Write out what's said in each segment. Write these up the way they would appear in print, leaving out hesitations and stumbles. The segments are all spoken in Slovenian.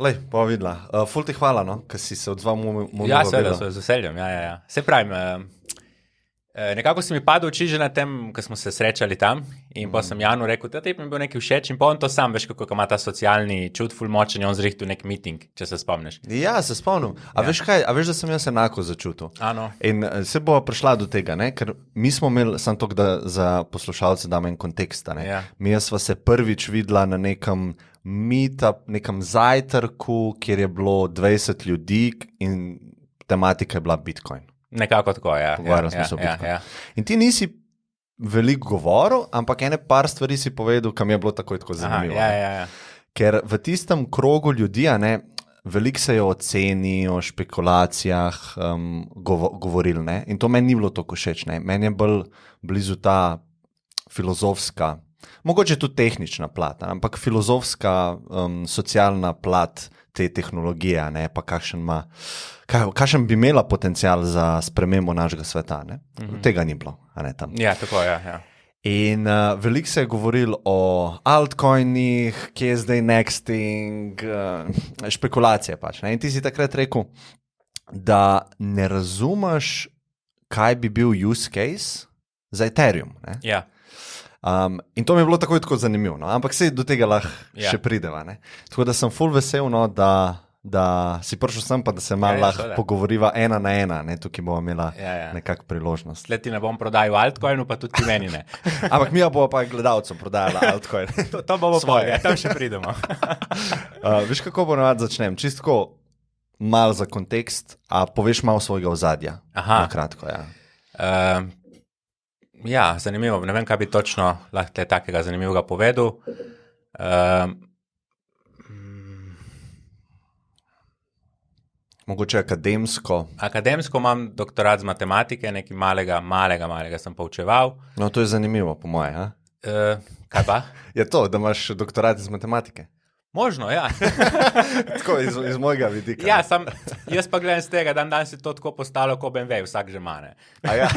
Lej, pa videla. Ful ti hvala, no, ker si se odzval mojemu Ja, seveda, z veseljem. Ja. Se pravim, nekako si mi padel oči že na tem, ko smo se srečali tam in pa sem Janu rekel, da ti mi bil nekaj všeč in pa on to sam, veš, kako ima ta socialni čut, ful močen, on zrihtil nek meeting, če se spomniš. Ja, se spomnim. A veš kaj, a veš, da sem jaz enako začutil. Ano. In se bo prišla do tega, ne? Ker mi smo imeli, samo to, da za poslušalce damo en kontekst, ne? Ja. Mi sva se prvič videla na nekem meetup, nekem zajtrku, kjer je bilo 20 ljudi in tematika je bila Bitcoin. Nekako tako, ja. Pogovarjali smo se o Bitcoinu. In ti nisi veliko govoril, ampak ene par stvari si povedal, kam je bilo tako zanimivo. Ja. Ker v tistem krogu ljudi, veliko se je o ceni, o špekulacijah govorili, ne? In to meni ni bilo tako všeč. Meni je bolj blizu ta filozofska, mogoče tudi tehnična plat, ampak filozofska, socialna plat te tehnologije, ne? Pa kakšen bi imela potencial za spremembo našega sveta. Ne? Tega ni bilo. Tam. Ja, tako je. Ja. In veliko se je govorilo o altcoinih, kje je zdaj nexting, špekulacije pač. Ne? In ti si takrat rekel, da ne razumeš, kaj bi bil use case za Ethereum. Ne? Ja. In to mi je bilo tako zanimivo, no? Ampak se do tega lahko še prideva. Ne? Tako da sem ful vesel, no, da si prišel sem, pa da se malo lahko pogovoriva ena na ena, ne? Tukaj bomo imela nekak priložnost. Sled ti ne bom prodajal altcoinu, pa tudi ti meni ne. Ampak mi bomo pa gledalcem prodajala altcoin. To bomo svoje, tam še pridemo. Veš, kako bo navad začnem? Čistko malo za kontekst, a poveš malo svojega ozadja. Aha. Na kratko, ja. Ja, zanimivo. Ne vem, kaj bi točno lahko takega zanimivega povedal. Mogoče akademsko. Akademsko imam doktorat z matematike, nekaj malega sem poučeval. No, to je zanimivo, po moje. Kaj pa? Je to, da imaš doktorat iz matematike? Možno, ja. Tako, iz mojega vidika. Ja, jaz pa gledam z tega, dan si to tako postalo, kot BMW, vsak že mane. A ja,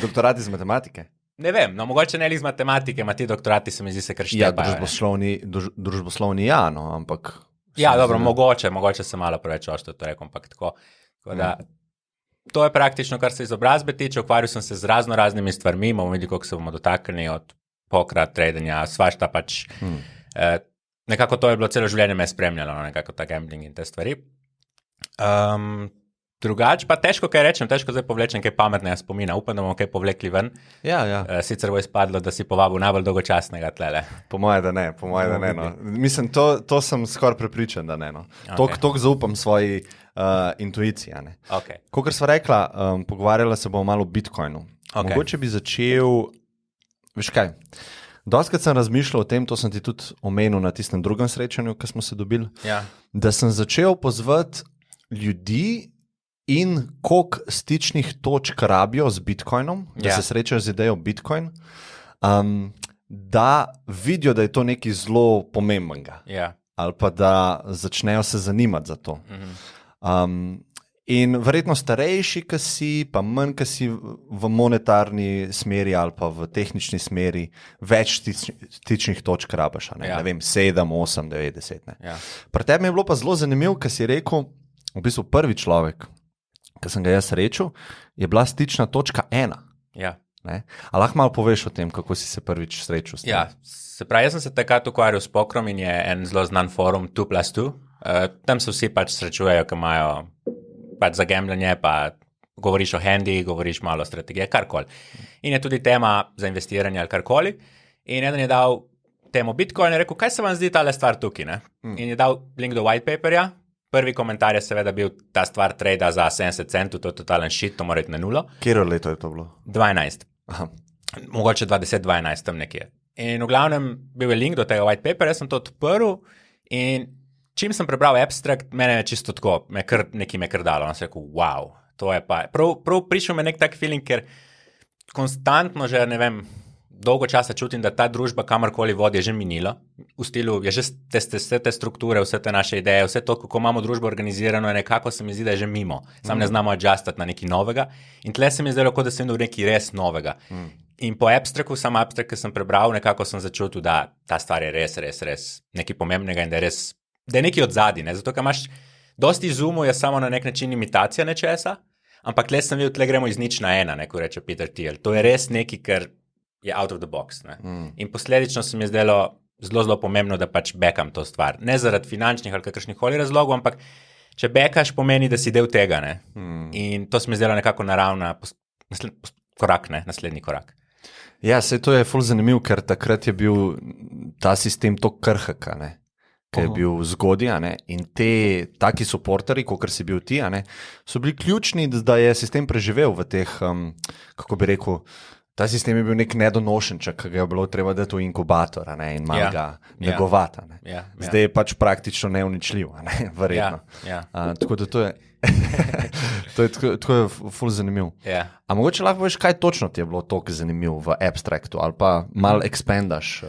doktorat iz matematike? Ne vem, no mogoče ne iz matematike, ima ti doktorati, se mi zdi se kar štepajo. Ja, družboslovni ja, no, ampak... Ja, dobro, mogoče se malo preveč ošto to rekom, ampak tako. Da, to je praktično, kar se izobrazbe tiče, ukvarjal sem se z raznimi stvarmi, bomo videli, koliko se bomo dotaknili od pokrat, tradenja, svašta pač... Nekako to je bilo celo življenje me spremljalo, nekako ta gambling in te stvari. Drugače pa težko kaj rečem, težko zdaj povlečem kaj pametnega spomina. Upam, da bomo kaj povlekli ven. Ja. Sicer bo izpadlo, da si povabil najbolj dolgočasnega tlele. Po moje, da ne. No. Mislim, to sem skoraj prepričan, da ne. No. Okay. Tok zaupam svoji intuiciji. Okay. Kakor sva rekla, pogovarjala se bomo malo o Bitcoinu. Okay. Mogoče bi začel, veš kaj, dostakrat sem razmišljal o tem, to sem ti tudi omenil na tistem drugem srečanju, ko smo se dobili, da sem začel pozvati ljudi in koliko stičnih točk rabijo z Bitcoinom, da se srečajo z idejo Bitcoin, da vidijo, da je to nekaj zelo pomembnega. Ali pa da začnejo se zanimati za to. In verjetno starejši, ki si, pa manj, ki si v monetarni smeri ali pa v tehnični smeri, več stičnih točk rabiš. Ne vem, 7, 8, 9, 10. Pri tebi je bilo pa zelo zanimivo, ker si rekel, v bistvu prvi človek, ki sem ga jaz srečal, je bila stična točka 1. Ja. A lahko malo poveš o tem, kako si se prvič srečal s tem? Ja, se pravi, jaz sem se takrat ukvarjal s pokrom in je en zelo znan forum 2+2. Tam se vsi pač srečujejo, ki imajo pač za gambljanje, pa govoriš o hendi, govoriš malo o strategiji, karkoli. In je tudi tema za investiranje ali karkoli. In eden je dal temu Bitcoin in rekel, kaj se vam zdi tale stvar tukaj, ne? In je dal link do white paperja. Prvi komentar je seveda bil, ta stvar trada za 70 centov, to je totalen shit, to mora iti na nulo. Kjero leto je to bilo? 12. Aha. Mogoče 2012 tam nekje. In v glavnem bil je link do tega white paperja, jaz sem to odprl in čim sem prebral abstract, mene je čisto tako, nekaj me kar dalo. On se je rekel, wow, to je pa... Prav prišel me nek tak feeling, ker konstantno že, ne vem, dolgo časa čutim, da ta družba kamorkoli vodi je že minila. V stilu je že vse te strukture, vse te naše ideje, vse to, kako imamo družbo organizirano, je nekako se mi zdi, da je že mimo. Sam ne znamo adjustati na nekaj novega. In tle se mi zdelo, kot da sem videl nekaj res novega. In po abstractu, sam abstract, ki sem prebral, nekako sem začutil, da ta stvar je res nekaj pomembnega in da je res da je nekaj odzadi, ne? Zato, ker imaš dosti zoomov, je samo na nek način imitacija nečesa, ampak tle sem videl, tle gremo iz 0 na 1, ne, ko reče Peter Thiel. To je res nekaj, kar je out of the box. Ne? In posledično se mi je zdelo zelo pomembno, da pač backam to stvar. Ne zaradi finančnih ali kakršnihkoli razlogov, ampak če backaš, pomeni, da si del tega. Ne? In to se mi je zdelo nekako naravna korak, ne? Naslednji korak. Ja, sej to je ful zanimiv, ker takrat je bil ta sistem to krhka, ne? Ki je bil zgodja, ne? In taki supporteri, kot si bil ti, ne? So bili ključni, da je sistem preživel v teh, kako bi rekel, ta sistem je bil nek nedonošenček, ki ga je bilo treba dati v inkubator, ne? In malo ga negovati. Ne? Zdaj je pač praktično neuničljiv, ne? Verjetno. Tako da to je tako je ful zanimiv. A mogoče lahko veš, kaj točno ti je bilo toliko zanimiv v abstraktu, ali pa malo expandaš?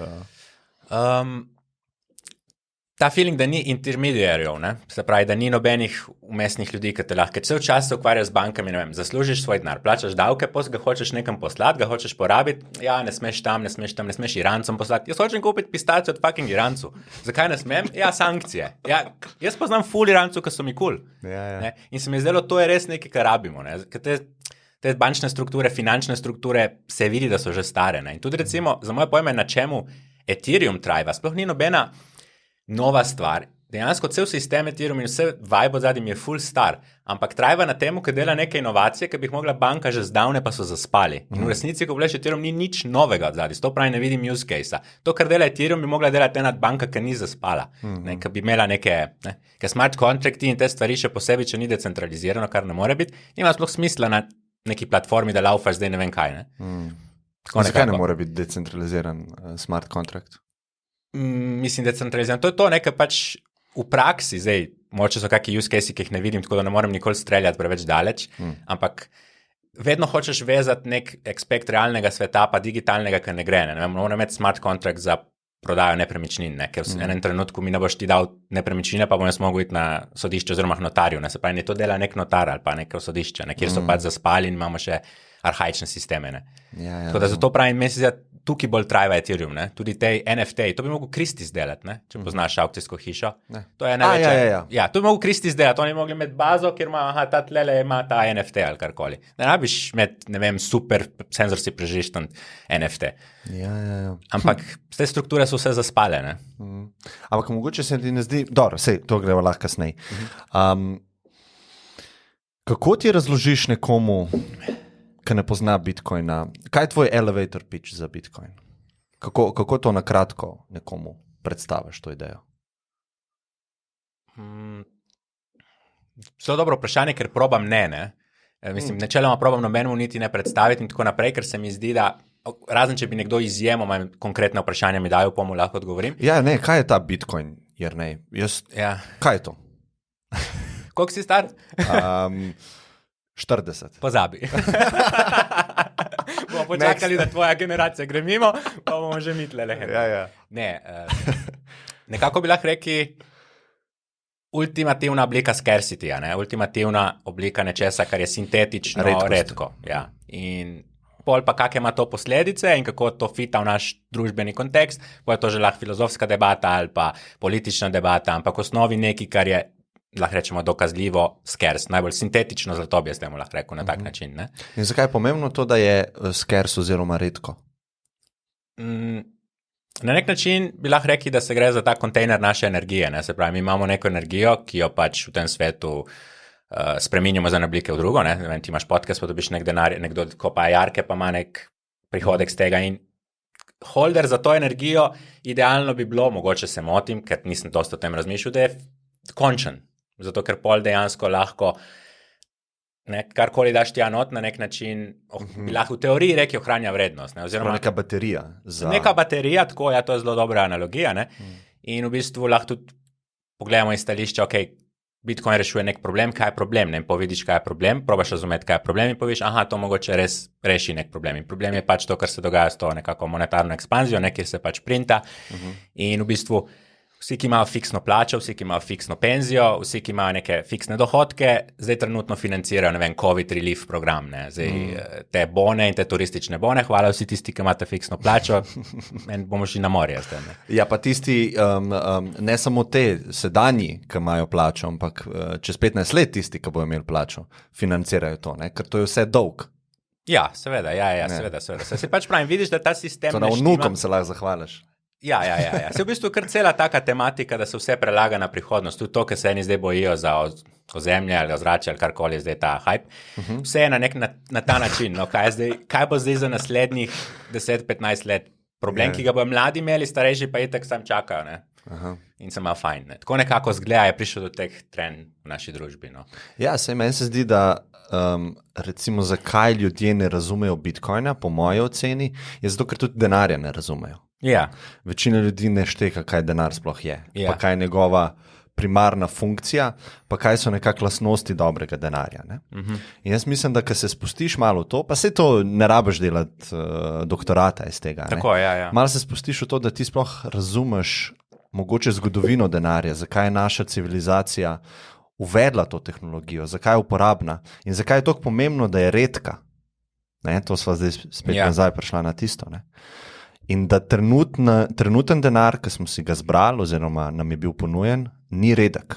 Ta feeling, da ni intermediarjev, ne? Se pravi, da ni nobenih umestnih ljudi, ki te lahko cel čas se ukvarjajo z bankami, ne vem, zaslužiš svoj denar, plačaš davke, ga hočeš nekam poslati, ga hočeš porabiti, ja, ne smeš tam, ne smeš Irancom poslati. Jaz hočem kupiti pistacijo od fucking Irancu. Zakaj ne smem? Ja, sankcije. Ja, jaz poznam ful Irancu, ki so mi cool. Ja. In se mi je zdelo, to je res nekaj, kar rabimo, ne? Te bančne strukture, finančne strukture se vidi, da so že stare, ne? In tudi recimo, za moje pojme, na čemu Ethereum trajva, sploh ni nobena nova stvar. Dejansko cel sistem Ethereum in vse vibe od zadnjim je full star, ampak trajva na temu, ker dela neke inovacije, ki bi jih mogla banka že zdavne, pa so zaspali. In v resnici, ko gledaš Ethereum, ni nič novega od zadnji. To pravi, ne vidim use case-a. To, kar dela Ethereum, bi mogla delati ena banka, ki ni zaspala. Ki bi imela ker smart contracti in te stvari še posebej, če ni decentralizirano, kar ne more biti, nima sploh smisla na neki platformi, da laufaš zdaj ne vem kaj. Zakaj ne more biti decentraliziran smart contract? Mislim, decentraliziran. To je to, nekaj pač v praksi, zdaj, moče so kakšni use case, ki jih ne vidim, tako da ne morem nikoli streljati preveč daleč, ampak vedno hočeš vezati nek aspekt realnega sveta, pa digitalnega, ki ne gre. Ne moramo imeti smart contract za prodajo nepremičnin, ne? Ker v enem trenutku mi ne boš ti dal nepremičnine, pa bom jaz mogel iti na sodišče oziroma notarju. Ne? Se pravi, ne to dela nek notar ali pa neko sodišče, ne? Kjer so pač zaspali in imamo še arhaične sisteme. Tako da zato pravim, meni se tukaj bolj trajva Ethereum, ne? Tudi te NFT, to bi mogel Christie's delati, ne? Če poznaš aukcijsko hišo. To je največja. Ja, to bi mogel Christie's delati, oni bi mogli imeti bazo, kjer ima, ta tlele ima ta NFT ali karkoli. Ne rabiš imeti, ne vem, super senzorski persistent NFT. Ja. Ampak te strukture so vse zaspale, ne? Ampak mogoče se ti ne zdi, dobro, sej, to gremo lahko kasneje. Kako ti razložiš nekomu, ki ne pozna Bitcoina, kaj je tvoj elevator pitch za Bitcoin? Kako to na kratko nekomu predstaviš to idejo? Zelo dobro vprašanje, ker probam ne. Mislim, načeloma probam nobenemu niti ne predstaviti in tako naprej, ker se mi zdi, da razen če bi nekdo izjemoma konkretne vprašanja mi dajal, pa mu lahko odgovorim. Ja, ne, kaj je ta Bitcoin, Jernej? Kaj je to? Koliko si star? 40. Pozabi. Bomo počakali, da tvoja generacija gre mimo, pa bomo že mi tle lehe. Ja. Ne, nekako bi lahko rekli ultimativna oblika scarcity, ne? Ultimativna oblika nečesa, kar je sintetično redko. Ja. In pol pa kakve ima to posledice in kako to fita v naš družbeni kontekst, pa je to že lahko filozofska debata ali pa politična debata, ampak v osnovi nekaj, kar je lahko rečemo dokazljivo scarce, najbolj sintetično zlato bi jaz temu lahko rekel na tak način. Ne? In zakaj je pomembno to, da je scarce oziroma redko? Na nek način bi lahko rekli, da se gre za ta kontejner naše energije. Ne? Se pravi, mi imamo neko energijo, ki jo pač v tem svetu spreminjamo za oblike v drugo. Ne? Vem, ti imaš podcast, pa dobiš nek denar, nekdo kopa jarke, pa ima nek prihodek z tega in holder za to energijo idealno bi bilo, mogoče se motim, ker nisem dosto o tem razmišljal, da je končen. Zato, ker pol dejansko lahko karkoli daš ti not na nek način, bi lahko v teoriji reki ohranja vrednost. Ne? Oziroma, neka baterija. Neka baterija, tako, ja, to je zelo dobra analogija. Ne? In v bistvu lahko tudi pogledamo iz stališča, ok, Bitcoin rešuje nek problem, kaj je problem, ne? Povidiš, kaj je problem, probaš razumeti, kaj je problem in poviš, aha, to mogoče res reši nek problem. In problem je pač to, kar se dogaja s to nekako monetarno ekspanzijo, kjer se pač printa in v bistvu Vsi, ki imajo fiksno plačo, vsi, ki imajo fiksno penzijo, vsi, ki imajo neke fiksne dohodke, zdaj trenutno financirajo, ne vem, COVID relief program, ne, zdaj te bone in te turistične bone, hvala vsi tisti, ki imate fiksno plačo, in bomo šli na morje zdaj, ne. Ja, pa tisti, ne samo te sedanji, ki imajo plačo, ampak čez 15 let tisti, ki bojo imeli plačo, financirajo to, ne, ker to je vse dolg. Ja, seveda, seveda. Se pač pravim, vidiš, da ta sistem to na vnukom se lahko zahvališ. Ja. Se v bistvu kar cela taka tematika, da se vse prelaga na prihodnost. Tudi to, kar se eni zdaj bojijo za ozemlje ali ozračje ali karkoli zdaj ta hype. Vse je na ta način. No, kaj bo zdaj za naslednjih 10-15 let? Problem, ki ga bojo mladi imeli, starejši pa itak sam čakajo, ne? In se ima fajn. Ne? Tako nekako zgleda je prišel do teh trend v naši družbi. No? Ja, meni se zdi, da recimo zakaj ljudje ne razumejo Bitcoina, po moji oceni, je zato, ker tudi denarja ne razumejo. Ja. Večina ljudi ne šteka, kaj denar sploh je, pa kaj je njegova primarna funkcija, pa kaj so nekako lastnosti dobrega denarja. Ne? In jaz mislim, da ko se spustiš malo v to, pa se to ne rabiš delati doktorata iz tega. Tako, ja. Malo se spustiš v to, da ti sploh razumeš mogoče zgodovino denarja, zakaj je naša civilizacija uvedla to tehnologijo, zakaj je uporabna in zakaj je tako pomembno, da je redka. Ne? To sva zdaj spet nazaj prišla na tisto. Ne? In da trenuten denar, ki smo si ga zbrali, oziroma nam je bil ponujen, ni redek.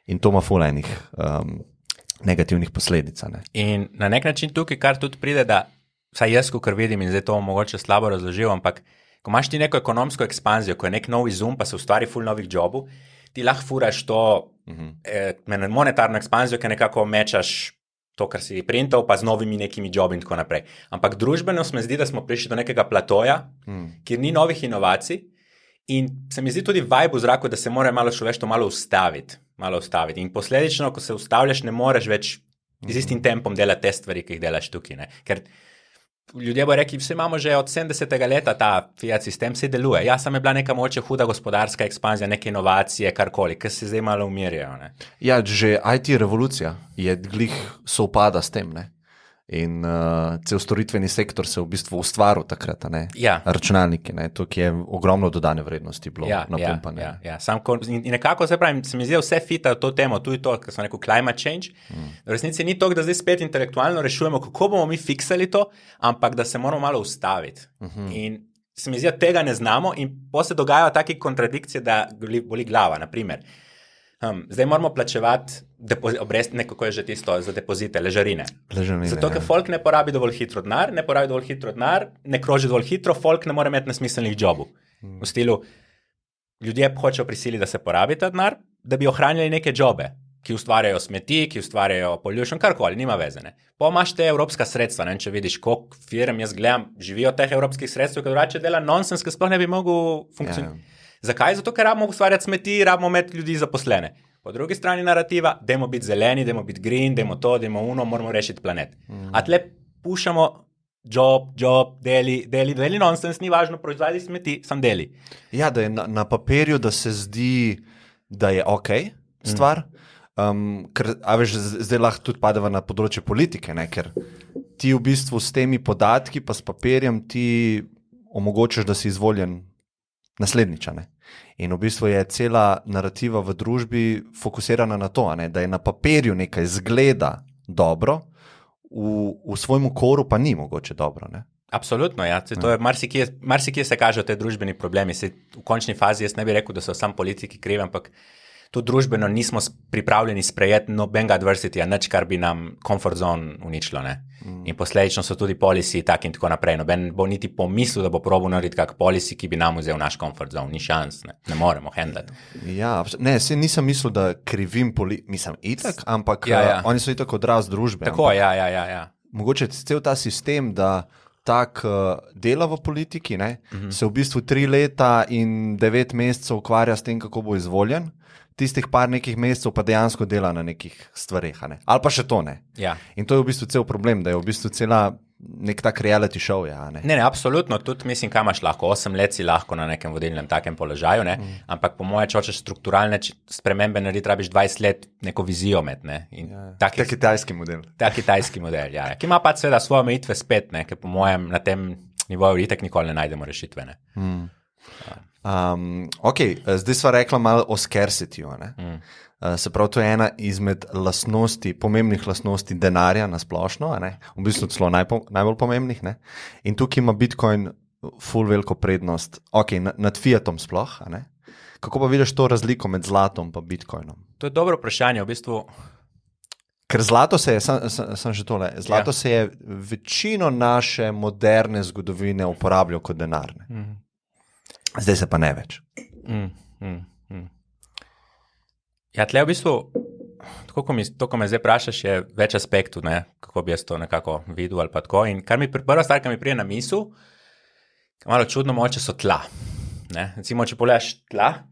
In to ima ful enih negativnih posledic. Ne? In na nek način tukaj, kar tudi pride, da vsaj jaz, kar vidim, in zdaj to mogoče slabo razložil, ampak ko imaš ti neko ekonomsko ekspanzijo, ko je nek novi zoom, pa se ustvari ful novih jobov, ti lahko furaš to monetarno ekspanzijo, ki nekako mečaš to, kar si printal, pa z novimi nekimi jobi in tako naprej. Ampak družbeno se mi zdi, da smo prišli do nekega platoja, kjer ni novih inovacij in se mi zdi tudi vibe v zraku, da se mora malo človeštvo malo ustaviti. In posledično, ko se ustavljaš, ne moreš več z istim tempom delati te stvari, ki jih delaš tukaj. Ne? Ker ljudje bo rekli, vse imamo že od 70. leta ta fiat sistem, se deluje. Ja, sam je bila neka moče huda gospodarska ekspanzija, neke inovacije, karkoli, ki se zdaj malo umirjajo. Ne? Ja, že IT revolucija je glih sovpada s tem, ne? In cel storitveni sektor se v bistvu ustvaril takrat, ne? Ja. Računalniki, ne? Tukaj je ogromno dodane vrednosti bilo napumpane. Ja. In nekako se mi zdi vse fita v to temo, tudi to, kar sem rekel, climate change. V resnici ni to, da zdaj spet intelektualno rešujemo, kako bomo mi fiksali to, ampak da se moramo malo ustaviti. In se mi zdi, da tega ne znamo in potem se dogajajo take kontradikcije, da boli glava, naprimer. Zdaj moramo plačevati obresti, nekako je že tisto za depozite, ležarine. Zato, ker folk ne porabi dovolj hitro denar, ne kroži dovolj hitro, folk ne more imeti nesmiselnih jobov. V stilu, ljudje hočejo prisiliti, da se porabi ta denar, da bi ohranjali neke jobe, ki ustvarjajo smeti, ki ustvarjajo pollution, karkoli, nima vezene. Pa imaš te evropska sredstva, ne, če vidiš, koliko firm jaz gledam, živijo teh evropskih sredstv, ker drugače dela nonsens, ki sploh ne bi mogel funkcionirati. Zakaj? Zato, ker rabimo ustvarjati smeti, rabimo imeti ljudi zaposlene. Po drugi strani narativa, dajmo biti zeleni, dajmo biti green, dajmo to, dajmo uno, moramo rešiti planet. A tle pušamo job, deli nonsens, ni važno, proizvadi smeti, sam deli. Ja, da je na papirju, da se zdi, da je ok stvar, ker, a veš, zdaj lahko tudi padeva na področje politike, ne? Ker ti v bistvu s temi podatki pa s papirjem ti omogočaš, da si izvoljen naslednjič, ne? In v bistvu je cela narativa v družbi fokusirana na to, ne? Da je na papirju nekaj zgleda dobro, v svojem koru pa ni mogoče dobro. Ne? Absolutno, ja. To je marsikje se kažejo te družbeni problemi. V končni fazi jaz ne bi rekel, da so samo politiki krivi, ampak tudi družbeno nismo pripravljeni sprejeti nobenega adversityja, nič, kar bi nam comfort zone uničilo. Ne? In posledično so tudi policy tak in tako naprej. Noben bo niti pomislil, da bo probal narediti kak policy, ki bi nam vzel naš comfort zone. Ni šans, ne moremo handlati. Ja, ne, nisem mislil, da krivim mislim itak, ampak oni so itak odraz družbe. Tako, ampak, ja. Mogoče cel ta sistem, da tak dela v politiki, ne, se v bistvu 3 leta in 9 mesecev ukvarja s tem, kako bo izvoljen, tistih par nekih mesecev pa dejansko dela na nekih stvareh, ne? Ali pa še to ne. Ja. In to je v bistvu cel problem, da je v bistvu cela nek tak reality show. Ja, ne? Ne, absolutno, tudi mislim, kam imaš lahko, 8 let si lahko na nekem vodilnem takem položaju, ne? Ampak po moje, če hočeš strukturalne spremembe narediti, rabiš 20 let neko vizijo med. Ne? Ta kitajski model. Ta kitajski model, ja. Ki ima pa seveda svoje omejitve spet, ne? Ker po mojem na tem nivoju itak nikoli ne najdemo rešitve. Ne? Okay, zdaj sva rekla malo o scarcityju. Se pravi, to je ena izmed lastnosti, pomembnih lastnosti denarja na splošno, v bistvu celo najbolj pomembnih. Ne? In tukaj ima Bitcoin ful veliko prednost, nad Fiatom sploh. Kako pa vidiš to razliko med zlatom in Bitcoinom? To je dobro vprašanje, v bistvu. Ker zlato se je, sem že tole, zlato se je večino naše moderne zgodovine uporabljal kot denar. Zdaj se pa ne več. Ja, tle v bistvu, to, ko me zdaj vprašaš, je več aspektov, kako bi jaz to nekako videl ali pa tako. In prva stvar, ki mi pride na misel, malo čudno moče so tla. Recimo, če pogledaš tla,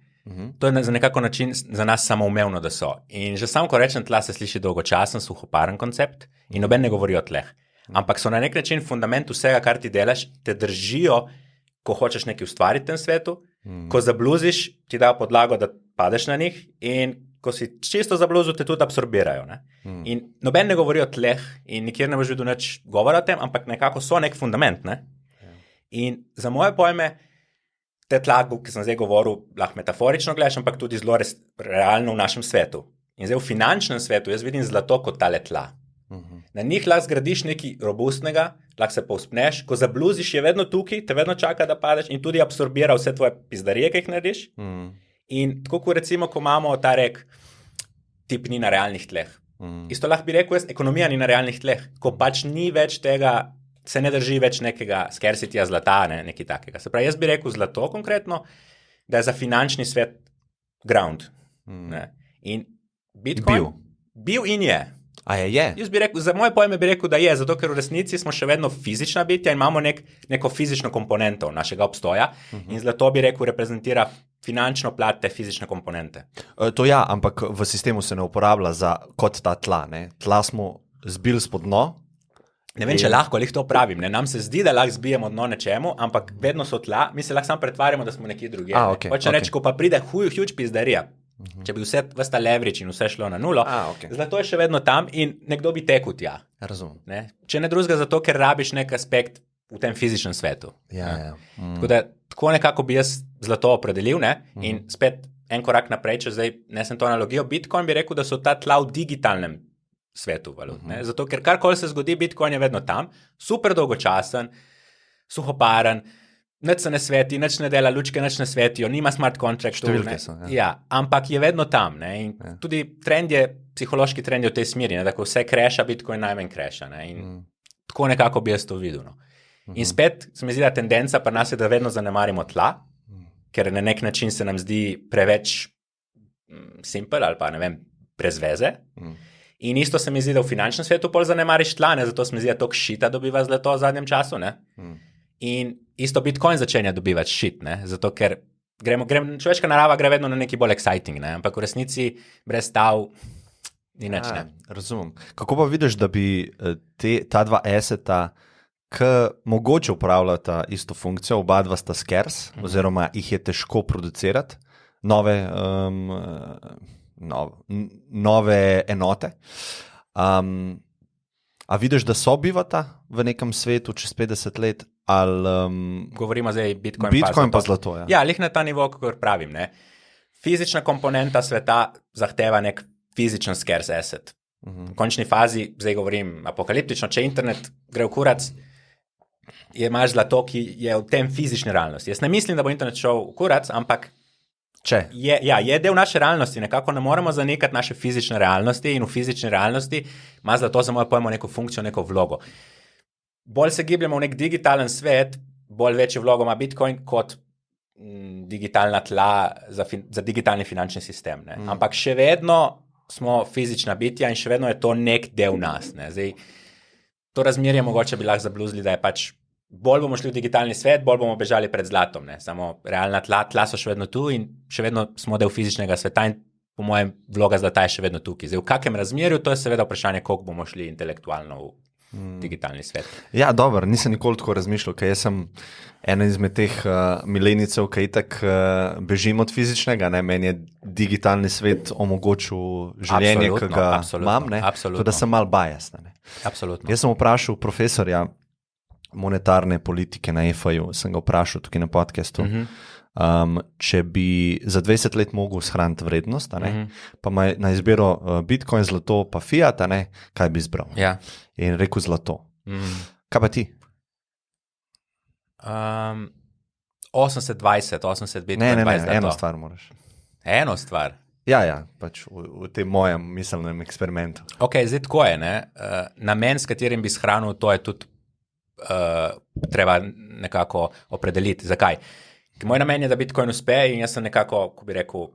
to je za nekako način za nas samoumevno, da so. In že samo, ko rečem tla, se sliši dolgočasen, suhoparen koncept in noben ne govori o tleh. Ampak so na nek način fundament vsega, kar ti delaš, te držijo, ko hočeš nekaj ustvariti v tem svetu, ko zabluziš, ti dajo podlago, da padeš na njih in ko si čisto zabluzil, te tudi absorbirajo. In noben ne govori o tleh in nikjer ne boš videl nič govora o tem, ampak nekako so nek fundament. In za moje pojme, te tla, ki sem zdaj govoril, lahko metaforično gledaš, ampak tudi zelo realno v našem svetu. In zdaj v finančnem svetu jaz vidim zlato kot tale tla. Na njih lahko zgradiš nekaj robustnega, lahko se povzpneš, ko zabluziš, je vedno tukaj, te vedno čaka, da padeš in tudi absorbira vse tvoje pizdarije, ki jih narediš. In tako, ko recimo, ko imamo ta rek, tip ni na realnih tleh. Isto lahko bi rekel, ekonomija ni na realnih tleh, ko pač ni več tega, se ne drži več nekega scarcityja zlata, nekaj takega. Se pravi, jaz bi rekel zlato konkretno, da je za finančni svet ground. In Bitcoin bil in je. A je? Jaz bi rekel, za moje pojme bi rekel, da je, zato ker v resnici smo še vedno fizična bitja in imamo neko fizično komponento našega obstoja in zlato bi rekel reprezentira finančno plat te fizične komponente. To ja, ampak v sistemu se ne uporablja kot ta tla. Tla smo zbili spod dno. Ne vem, če lahko to pravim. Nam se zdi, da lahko zbijemo dno nečemu, ampak vedno so tla, mi se lahko samo pretvarjamo, da smo nekje drugje. Hočem reči, ko pa pride huge pizdarija, če bi vse ta leverage in vse šlo na nulo, zlato je še vedno tam in nekdo bi tekel tja. Razumem. Če ne drugega zato, ker rabiš nek aspekt v tem fizičnem svetu. Tako nekako bi jaz zlato opredelil, in spet en korak naprej, če zdaj nesem to analogijo, Bitcoin bi rekel, da so ta tla v digitalnem svetu valut. Zato, ker karkoli se zgodi, Bitcoin je vedno tam, super dolgočasen, suhoparen, nič se ne sveti, nič ne dela, lučke nič ne svetijo, nima smart contractov. Številke so. Ampak je vedno tam. In tudi psihološki trend je v tej smeri, da ko vse kreša, Bitcoin najmanj kreša. In tako nekako bi jaz to videl. In spet se mi zdi, da tendenca pri nas je, da vedno zanemarimo tla, ker na nek način se nam zdi preveč simple ali pa ne vem, brez veze. In isto se mi zdi, da v finančnem svetu pol zanemariš tla, zato se mi zdi, da toliko šita dobiva zlato v zadnjem času. In isto Bitcoin začenja dobivati shit, zato ker človeška narava gre vedno na neki bolj exciting, ampak v resnici brez stav ni nič. Razumem. Kako pa vidiš, da bi ta dva asseta, ki mogoče upravljata isto funkcijo, oba dva sta scarce, oziroma jih je težko producirati, nove enote. A vidiš, da sobivata v nekem svetu čez 50 let? Govorimo zdaj Bitcoin pa zlato. Ja, lih na ta nivo, kako pravim. Fizična komponenta sveta zahteva nek fizičen scarce asset. V končni fazi, zdaj govorim apokaliptično, če internet gre v kurac, imaš zlato, ki je v tem fizični realnosti. Jaz ne mislim, da bo internet šel v kurac, ampak je del naše realnosti. Nekako ne moremo zanikati naše fizične realnosti in v fizični realnosti ima zlato za moje pojmo neko funkcijo, neko vlogo. Bolj se gibljamo v nek digitalen svet, bolj večjo vlogo ima Bitcoin kot digitalna tla za digitalni finančni sistem. Ampak še vedno smo fizična bitja in še vedno je to nek del nas. Zdaj, to razmerje mogoče bi lahko zabluzili, da je pač bolj bomo šli v digitalni svet, bolj bomo bežali pred zlatom. Samo realna tla so še vedno tu in še vedno smo del fizičnega sveta in po mojem vloga zlata je še vedno tukaj. Zdaj, v kakem razmerju, to je seveda vprašanje, koliko bomo šli intelektualno v digitalni svet. Ja, dobro, nisem nikoli tako razmišljal, ker jaz sem ena izmed teh milenijcev, ki itak bežim od fizičnega, meni je digitalni svet omogočil življenje, ki ga imam, to da sem mal biased. Absolutno. Jaz sem vprašal profesorja monetarne politike na EFA-ju, sem ga vprašal tukaj na podcastu, če bi za 20 let mogel shraniti vrednost, pa ima na izbiro Bitcoin, zlato, pa fiat, kaj bi izbral? Ja. In rekel zlato. Kaj pa ti? 80-20, 80 Bitcoin. Ne, eno stvar moraš. Eno stvar? Ja, pač v tem mojem miselnem eksperimentu. Ok, zdaj tako je, ne? Namen, s katerim bi shranil, to je tudi treba nekako opredeliti. Zakaj? Ker moj namen je, da Bitcoin uspe in jaz sem nekako, ko bi rekel,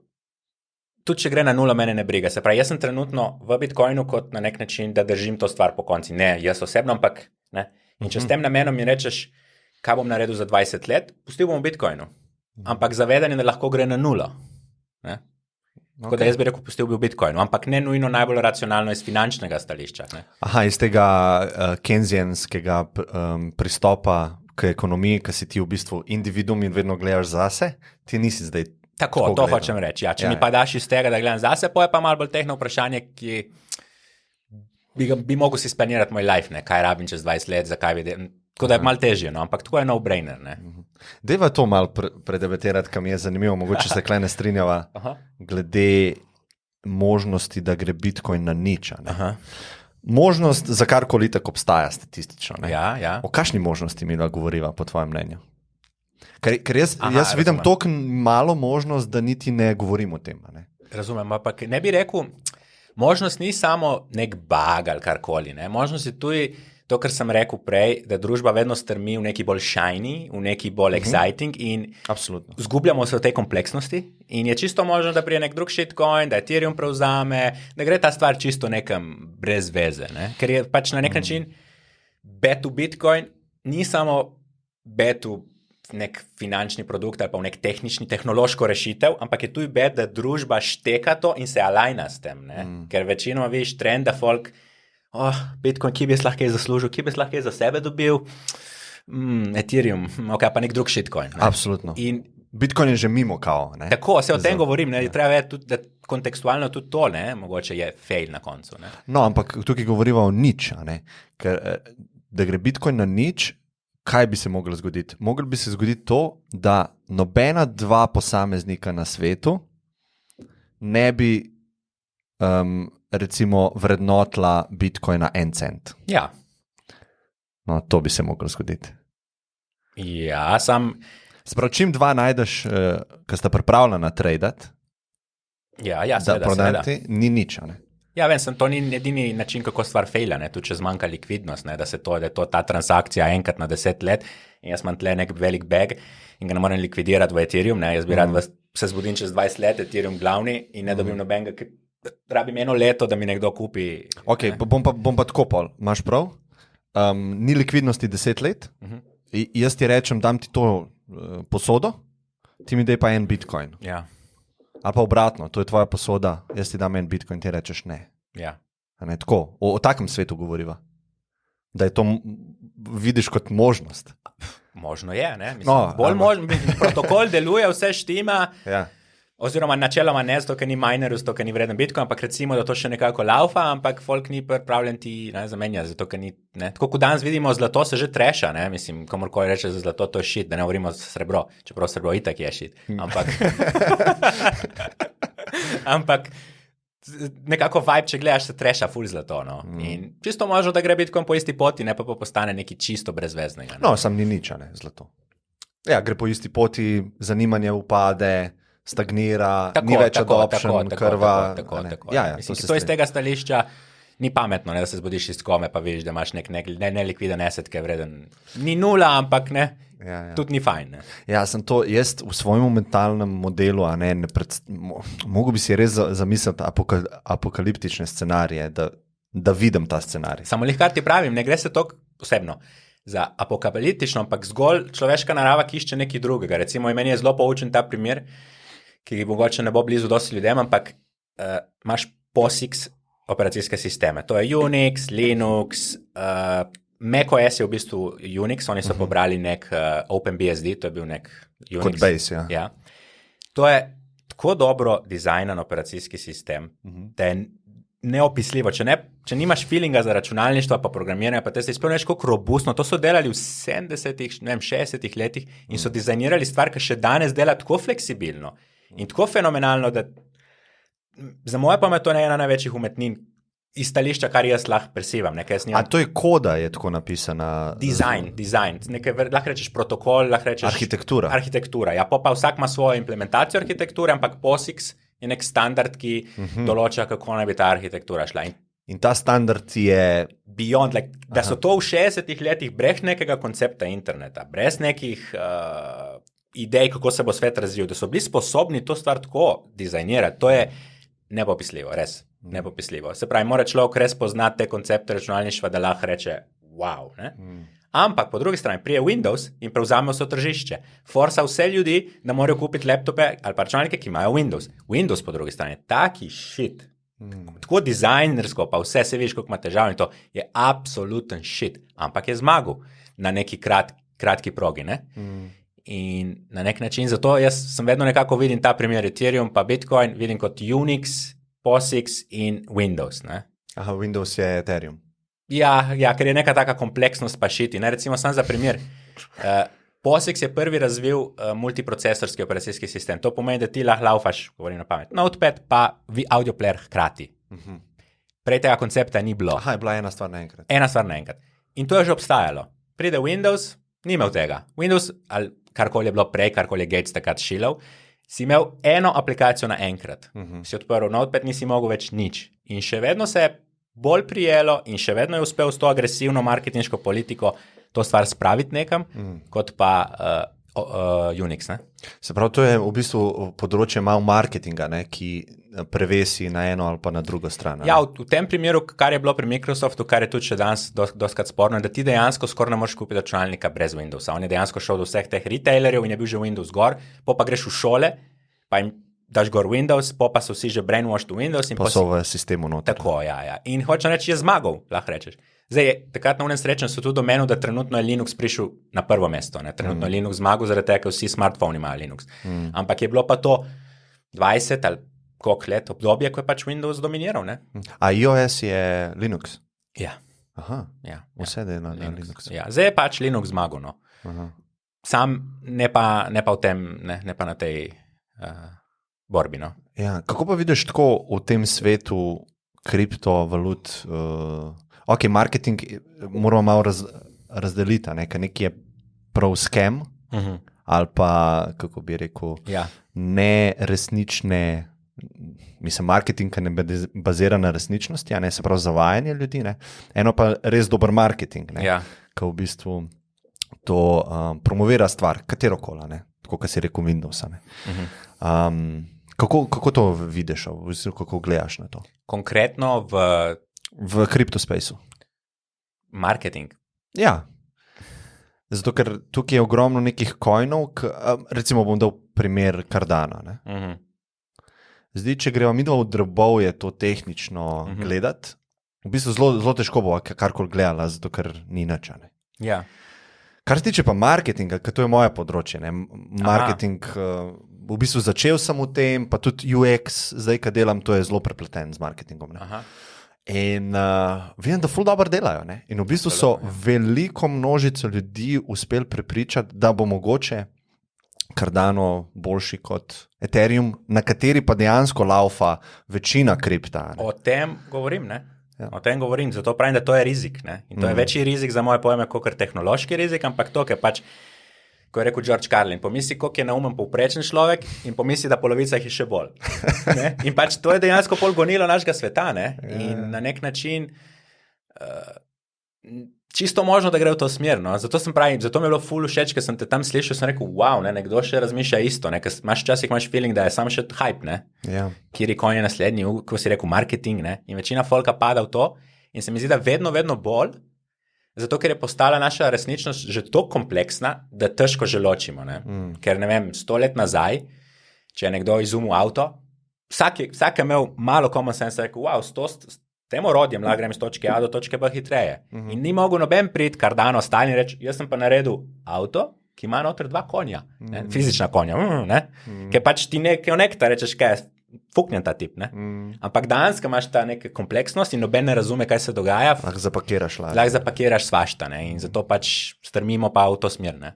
tudi če gre na nula, mene ne briga. Se pravi, jaz sem trenutno v Bitcoinu kot na nek način, da držim to stvar po konci. Ne, jaz osebno, ampak ne. In če s tem namenom mi rečeš, kaj bom naredil za 20 let, pustil bom v Bitcoinu. Ampak zavedanje, da lahko gre na nula. Ne? Tako da jaz bi rekel, pustil bi v Bitcoinu, ampak ne nujno najbolj racionalno iz finančnega stališča. Ne? Aha, iz tega keynesianskega pristopa k ekonomiji, ki si ti v bistvu individuum in vedno gledaš zase, ti nisi zdaj tako to gledal. Hočem reči. Ja, če mi pa daš iz tega, da gledam zase, pa je pa malo bolj tehno vprašanje, ki bi mogel si splanirati moj life, ne? Kaj rabim čez 20 let, zakaj bi tako da je malo težje, no? Ampak tako je no-brainer. Dejva to malo predebatirati, kam je zanimivo, mogoče se klej ne strinjava glede možnosti, da gre Bitcoin na nič. Možnost za karkoli tako obstaja statistično. Ja. O kakšni možnosti mi da govoriva, po tvojem mnenju? Ker jaz vidim toliko malo možnost, da niti ne govorim o tem. Ne? Razumem, ampak ne bi rekel, možnost ni samo nek bug ali karkoli. Ne? Možnost je tudi to, kar sem rekel prej, da družba vedno strmi v neki bolj shiny, v neki bolj exciting in zgubljamo se v tej kompleksnosti in je čisto možno, da prije nek drug shitcoin, da Ethereum prevzame, da gre ta stvar čisto nekam brez veze. Ne? Ker je pač na nek način bet v Bitcoin ni samo bet v nek finančni produkt ali pa v nek tehnološko rešitev, ampak je tudi bet, da družba šteka to in se aligna s tem. Ker večinoma vidiš trend, da folk Bitcoin, ki bi jaz lahko zaslužil, ki bi jaz lahko za sebe dobil, Ethereum, pa nek drug shitcoin. Ne? Absolutno. In Bitcoin je že mimo kao. Ne? Tako, se o tem govorim, ne? Treba vedeti tudi, da kontekstualno tudi to, ne? Mogoče je fail na koncu. Ne? No, ampak tukaj govoriva o nič, ker da gre Bitcoin na nič, kaj bi se moglo zgoditi? Moglo bi se zgoditi to, da nobena dva posameznika na svetu ne bi recimo vrednotila Bitcoina 1 cent. Ja. No, to bi se moglo zgoditi. Ja, Sprav, čim dva najdeš, ki sta pripravljena tradati, da prodati, ni nič. Ne? Ja, vem, to ni edini način, kako stvar fejla, tudi če zmanjka likvidnost, ne? Da je to ta transakcija enkrat na 10 let in jaz imam tle nek velik bag in ga ne morem likvidirati v Ethereum, ne? Jaz bi rad se zbudim čez 20 let, Ethereum glavni in ne dobim nobenega, ki rabim 1 leto, da mi nekdo kupi. Ok, bom pa tako pol. Imaš prav? Ni likvidnosti 10 let, jaz ti rečem, dam ti to posodo, ti mi daj pa 1 Bitcoin. Ja. Ali pa obratno, to je tvoja posoda, jaz ti dam 1 Bitcoin, ti rečeš ne. Ja. Ne, tako, o takem svetu govoriva. Da je to vidiš kot možnost. Možno je, ne? Mislim, protokol deluje, vse štima. Ja. Oziroma načeloma ne, zato ker ni minerju, zato ker ni vreden Bitcoin, ampak recimo, da to še nekako laufa, ampak folk ni pripravljen ti zamenjati, zato ker ni, ne. Tako kot danes vidimo, zlato se že treša, ne, mislim, komorkoli reče za zlato, to je shit, da ne govorimo za srebro, čeprav srebro itak je shit, ampak nekako vibe, če gledaš, se treša ful zlato, no. In čisto možno, da gre Bitcoin po isti poti, ne pa postane neki čisto brezveznega. No, sam ni nič, ne, zlato. Ja, gre po isti poti, zanimanje upade, stagnira, ni več adoption, krva. Tako. Ja, mislim, to iz tega stališča ni pametno, ne, da se zbudiš iz kome, pa vidiš, da imaš nek nelikviden asset, ki je vreden. Ni nula, ampak ne, tudi ni fajn. Ne. Ja, jaz v svojem mentalnem modelu, mogo bi si res zamisliti apokaliptične scenarije, da vidim ta scenarij. Samo kar ti pravim, ne gre se toliko osebno za apokaliptično, ampak zgolj človeška narava, ki išče nekaj drugega. Recimo, meni je zelo poučen ta primer, ki mogoče ne bo blizu dosti ljudem, ampak imaš POSIX operacijske sisteme. To je Unix, Linux, macOS je v bistvu Unix, oni so pobrali nek OpenBSD, to je bil nek Unix. Kot base, ja. To je tako dobro dizajnan operacijski sistem, da je neopisljivo. Če nimaš feelinga za računalništvo pa programiranje, pa te se izpolniš kako robustno. To so delali v 70-ih, 60-ih letih in so dizajnirali stvar, ki še danes dela tako fleksibilno in tako fenomenalno, da za moje pamet to je ena največjih umetnin iz stališča, kar jaz lahko persivam. A to je koda, je tako napisana? Design. Lahko rečeš protokol, lahko rečeš... Arhitektura, ja. Pa vsak ima svojo implementacijo arhitekture, ampak POSIX je nek standard, ki določa, kako naj bi ta arhitektura šla. In ta standard je... Beyond, da so to v 60-ih letih brez nekega koncepta interneta, brez nekih idej, kako se bo svet razvil, da so bili sposobni to stvar tako dizajnirati, to je nepopisljivo, res. Nepopisljivo. Se pravi, mora človek res poznati te koncepte računalništva, da lahko reče wow. Ne? Ampak po drugi strani prije Windows in prevzame vso tržišče. Forsa vse ljudi, da morajo kupiti laptope ali pa računalnike, ki imajo Windows. Windows po drugi strani, taki shit. Tako dizajnersko, pa vse se vidiš, koliko ima težav in to je absoluten shit. Ampak je zmagal na neki kratki progi. Ne? In na nek način, zato jaz sem vedno nekako vidim ta primer Ethereum pa Bitcoin, vidim kot Unix, POSIX in Windows. Ne? Aha, Windows je Ethereum. Ja, ker je neka taka kompleksnost pa šiti. Ne? Recimo sam za primer. POSIX je prvi razvil multiprocesorski operacijski sistem. To pomeni, da ti lahko laufaš, govorim na pamet, Notepad pa audio player hkrati. Prej tega koncepta ni bilo. Aha, je bila ena stvar naenkrat. Ena stvar naenkrat. In to je že obstajalo. Pride Windows, ni imel tega. Windows, ali karkoli je bilo prej, karkoli je Gates takrat šilal, si imel eno aplikacijo naenkrat. Si odprl Notepad, nisi mogel več nič. In še vedno se je bolj prijelo in še vedno je uspel s to agresivno marketinško politiko to stvar spraviti nekam, kot pa Unix. Ne? Se pravi, to je v bistvu področje malo marketinga, ne, ki prevesi na eno ali pa na drugo stran. Ja, v tem primeru, kar je bilo pri Microsoftu, kar je tudi še danes doskrat sporno, da ti dejansko skoraj ne moreš kupiti računalnika brez Windowsa. On je dejansko šel do vseh teh retailerjev in je bil že Windows gor, pa greš v šole, pa jim daš gor Windows, pa so vsi že brainwashed v Windows. Pa so v sistemu noter. Tako, ja. In hočem reči, je zmagal, lahko rečeš. Zdaj, takrat na unem srečen so tudi omenil, da trenutno je Linux prišel na prvo mesto. Ne? Trenutno je Linux zmagal, zaradi tega, ker vsi smartfoni imajo Linux. Ampak je bilo pa to 20 ali koliko let obdobje, ko je pač Windows dominiral. Ne? A iOS je Linux? Ja. Aha, ja. Vse je na Linuxu. Ja. Zdaj je pač Linux zmagal. No. Sam ne pa v tem, ne pa na tej borbi. No. Ja. Kako pa vidiš tako v tem svetu kriptovalut? Ok, marketing moramo malo razdeliti, nekaj je prav scam, ali pa, kako bi rekel, neresnične, mislim, marketing, ki ne bazira na resničnosti, ne, se pravi zavajanje ljudi, ne. Eno pa res dober marketing, ki v bistvu to promovira stvar, katerokoli, tako, kot si rekel Windowsa. Kako to vidiš, v bistvu, kako gledaš na to? Konkretno v kriptospaceu. Marketing. Ja. Zato, ker tukaj je ogromno nekih coinov, recimo bom dal primer Cardano. Zdaj, če greva midva v drobovje to tehnično gledati, v bistvu zelo težko bo karkoli gledala, zato ker ni nič. Ja. Kar se tiče pa marketinga, ker to je moje področje. Marketing, v bistvu začel sem v tem, pa tudi UX, zdaj, kad delam, to je zelo prepleten z marketingom. In vem, da ful dobro delajo. Ne? In v bistvu so veliko množico ljudi uspeli prepričati, da bo mogoče Cardano boljši kot Ethereum, na kateri pa dejansko laufa večina kripta. Ne? O tem govorim, ne? Ja. O tem govorim, zato pravim, da to je rizik. Ne? In to je večji rizik za moje pojme, kot tehnološki rizik, ampak to, ker pač, ko je rekel George Carlin, pomisli, koliko je naumen povprečen človek in pomisli, da polovica jih je še bolj. In pač to je dejansko pol gonilo našega sveta. Ne? In na nek način čisto možno, da gre v to smer. No? Zato mi je bilo ful všeč, ker sem te tam slišal, sem rekel, wow, ne? Nekdo še razmišlja isto. Ne? Ker včasih imaš feeling, da je samo še hype. Ja. Kjer je naslednji, ko si rekel marketing. Ne? In večina folka pada v to in se mi zdi, da vedno bolj, zato ker je postala naša resničnost že tako kompleksna, da težko že ločimo. Ne? Ker ne vem, 100 let nazaj, če je nekdo izumil avto, vsak je imel malo common sense, rekel, wow, tem orodjem lahko grem iz točke A do točke B hitreje. In ni mogel noben priti Cardano stali in reči, jaz sem pa naredil avto, ki ima noter 2 konja, fizična konja, ker pač ti nekaj konekta, rečeš, kaj, fuknjen ta tip, ne? Ampak danes, ko imaš ta neka kompleksnost in noben ne razume, kaj se dogaja, Lahko zapakiraš lažje. lahko zapakiraš svašta, ne? In zato pač strmimo pa v to smer, ne?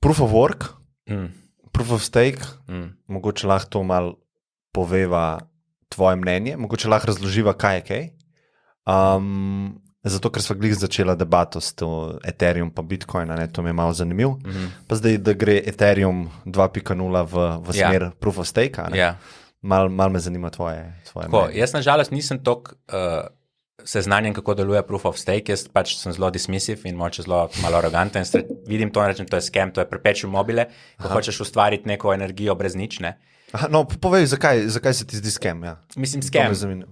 Proof of work, Mm. proof of stake, mogoče lahko to malo poveva tvoje mnenje, mogoče lahko razloživa, kaj je kaj. Zato, ker smo glih začela debato s to Ethereum pa Bitcoin, ne, to mi je malo zanimivo. Pa zdaj, da gre Ethereum 2.0 v smer proof of stake, ne? Ja. Mal me zanima tvoje Tako, mnenje. jaz nažalost nisem toliko seznanjen, kako deluje proof of stake, jaz pač sem zelo dismissiv in moče zelo malo aroganten, vidim to in rečem, to je scam, to je perpetuum mobile, ko hočeš ustvariti neko energijo brez nič, ne. Aha, no, povej, zakaj se ti zdi scam? Ja. Mislim, To scam, me zanima.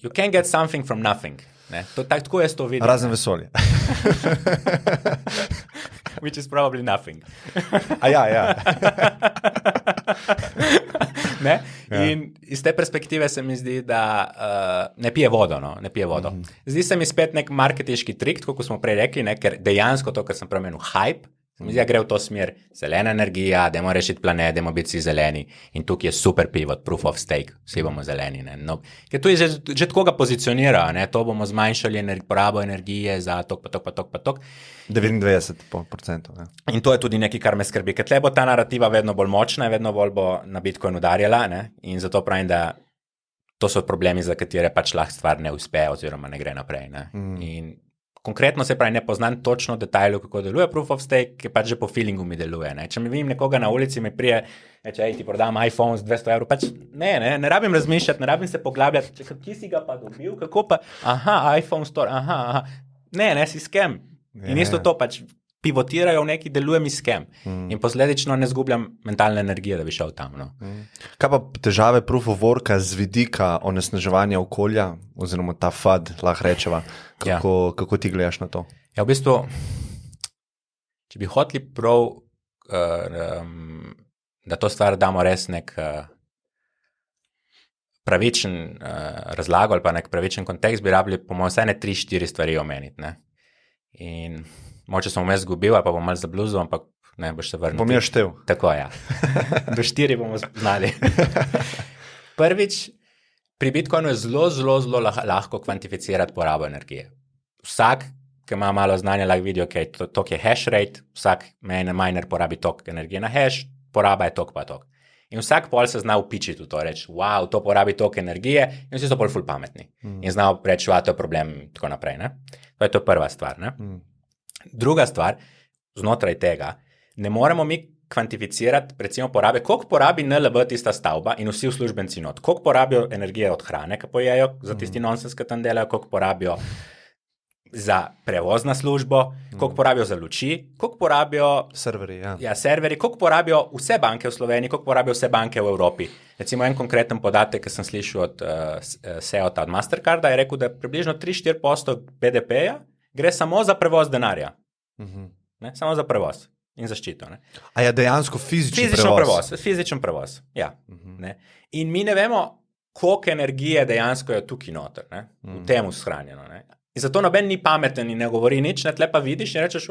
you can get something from nothing, ne. Tako jaz to vidim. Razen vesolja. Which is probably nothing. A ja. Ne? In iz te perspektive se mi zdi, da ne pije vodo. No? Ne pije vodo. Zdi se mi spet nek marketinški trik, tako kot smo prej rekli, ne? Ker dejansko to, kar sem premenil, hype, se mi zdi, da gre v to smer, zelena energija, dajmo rešiti planet, dajmo biti vsi zeleni. In tukaj je super pivot, proof of stake, vsi bomo zeleni. Ne? No, ker tu je že tako ga pozicionira, ne? To bomo zmanjšali porabo energije za tok. 99%. Ja. In to je tudi nekaj, kar me skrbi, ker tle bo ta narativa vedno bolj močna, vedno bolj bo na Bitcoin udarjala, ne? In zato pravim, da to so problemi, za katere pač lahko stvar ne uspe oziroma ne gre naprej. Ne? In konkretno se pravi, ne poznam točno detajlov, kako deluje proof of stake, ki pač že po feelingu mi deluje. Ne? Če mi vidim nekoga na ulici, mi prije, reče, ti prodam iPhone z 200 €, pač ne rabim razmišljati, ne rabim se poglabljati, če kje si ga pa dobil, kako pa, iPhone store, ne, si scam. In isto to pač pivotirajo v neki, deluje mi scam. In posledično ne zgubljam mentalne energije, da bi šel tam. No. Kaj pa težave proof of worka z vidika onesnaževanja okolja, oziroma ta FUD, lahko rečeva, kako ti gledaš na to? Ja, v bistvu, če bi hoteli prav, da to stvar damo res nek pravičen razlago ali pa nek pravičen kontekst, bi rabili po mojem vsaj 3-4 stvari omeniti. Ne? In moče sem vmes zgubil, pa bom malo zabluzil, ampak ne boš se vrnil. Bom jaz štev. Tako, ja. Do 4 bomo znali. Prvič, pri Bitcoinu je zelo lahko kvantificirati porabo energije. Vsak, ki ima malo znanja, lahko vidi, ok, tok je hash rate, vsak miner porabi tok energije na hash, poraba je tok pa tok. In vsak pol se zna upičiti v to, reči, wow, to porabi tok energije, in vsi so bolj ful pametni. In zna reči, to je problem, tako naprej. Ne? To je prva stvar. Ne? Druga stvar, znotraj tega, ne moremo mi kvantificirati, recimo, porabe, koliko porabi NLB tista stavba in vsi uslužbenci not, koliko porabijo energije od hrane, ki pojejo za tisti nonsens, ki tam delajo, koliko porabijo za prevoz na službo, koliko porabijo za luči, koliko porabijo serverji, serverji, koliko porabijo vse banke v Sloveniji, koliko porabijo vse banke v Evropi. Recimo en konkreten podatek, ki sem slišal od CEO-ta, od Mastercarda, je rekel, da približno 3-4% BDP-ja gre samo za prevoz denarja. Ne? Samo za prevoz in zaščito. Ne? A je dejansko fizičen prevoz? Fizičen prevoz, ja. Ne? In mi ne vemo, koliko energije dejansko je tukaj noter, ne? V tem shranjeno. Ne? In zato noben ni pameten in ne govori nič, ne, tle pa vidiš in rečeš,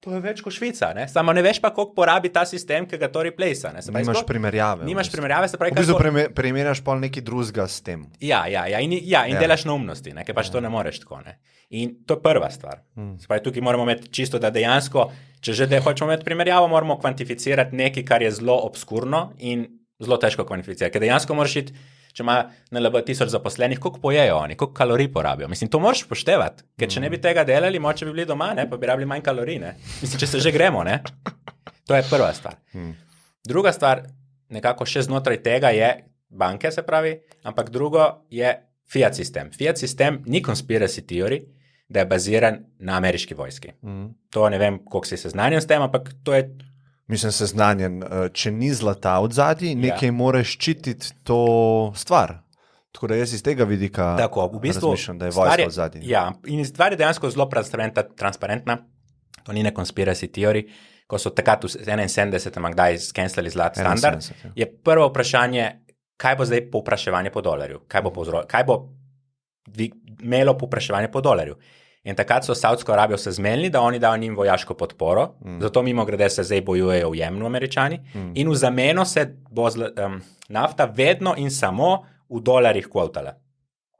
to je več kot Švica, ne? Samo ne veš pa, koliko porabi ta sistem, ki ga to replace. Nimaš primerjave. Nimaš primerjave, se pravi, v bistvu primerjaš pol nekaj drugega s tem. In delaš neumnosti, ne? Ker pač to ne moreš tako. Ne? In to je prva stvar. Se pravi, tukaj moramo imeti čisto, da dejansko, če že hočemo imeti primerjavo, moramo kvantificirati nekaj, kar je zelo obskurno in zelo težko kvantificirati. Ker dejansko moraš iti, če ima NLB 1000 zaposlenih, koliko pojejo oni, koliko kalorij porabijo. Mislim, to moraš poštevati, ker če ne bi tega delali, moče bi bili doma, ne, pa bi rabili manj kalorij, ne. Mislim, če se že gremo, ne. To je prva stvar. Druga stvar, nekako še znotraj tega je banke, se pravi, ampak drugo je fiat sistem. Fiat sistem ni conspiracy theory, da je baziran na ameriški vojski. To ne vem, koliko si seznanjen s tem, ampak to je... Mislim, seznanjen, če ni zlata od zadnji, nekaj moraš ščititi to stvar. Tako da jaz iz tega vidika razmišljam, da je vojska od zadnji. Ja, in stvar je dejansko zelo transparentna. To ni ne conspiracy theory. Ko so takrat v 71. kdaj skenslali zlat standard, je prvo vprašanje, kaj bo zdaj povpraševanje po dolarju? Kaj bo imelo povpraševanje po dolarju? In takrat so Saudsko Arabijo se zmenili, da oni dajo njim vojaško podporo, zato mimo grede se zdaj bojujejo v Jemnu Američani in v zameno se bo nafta vedno in samo v dolarjih kvotala.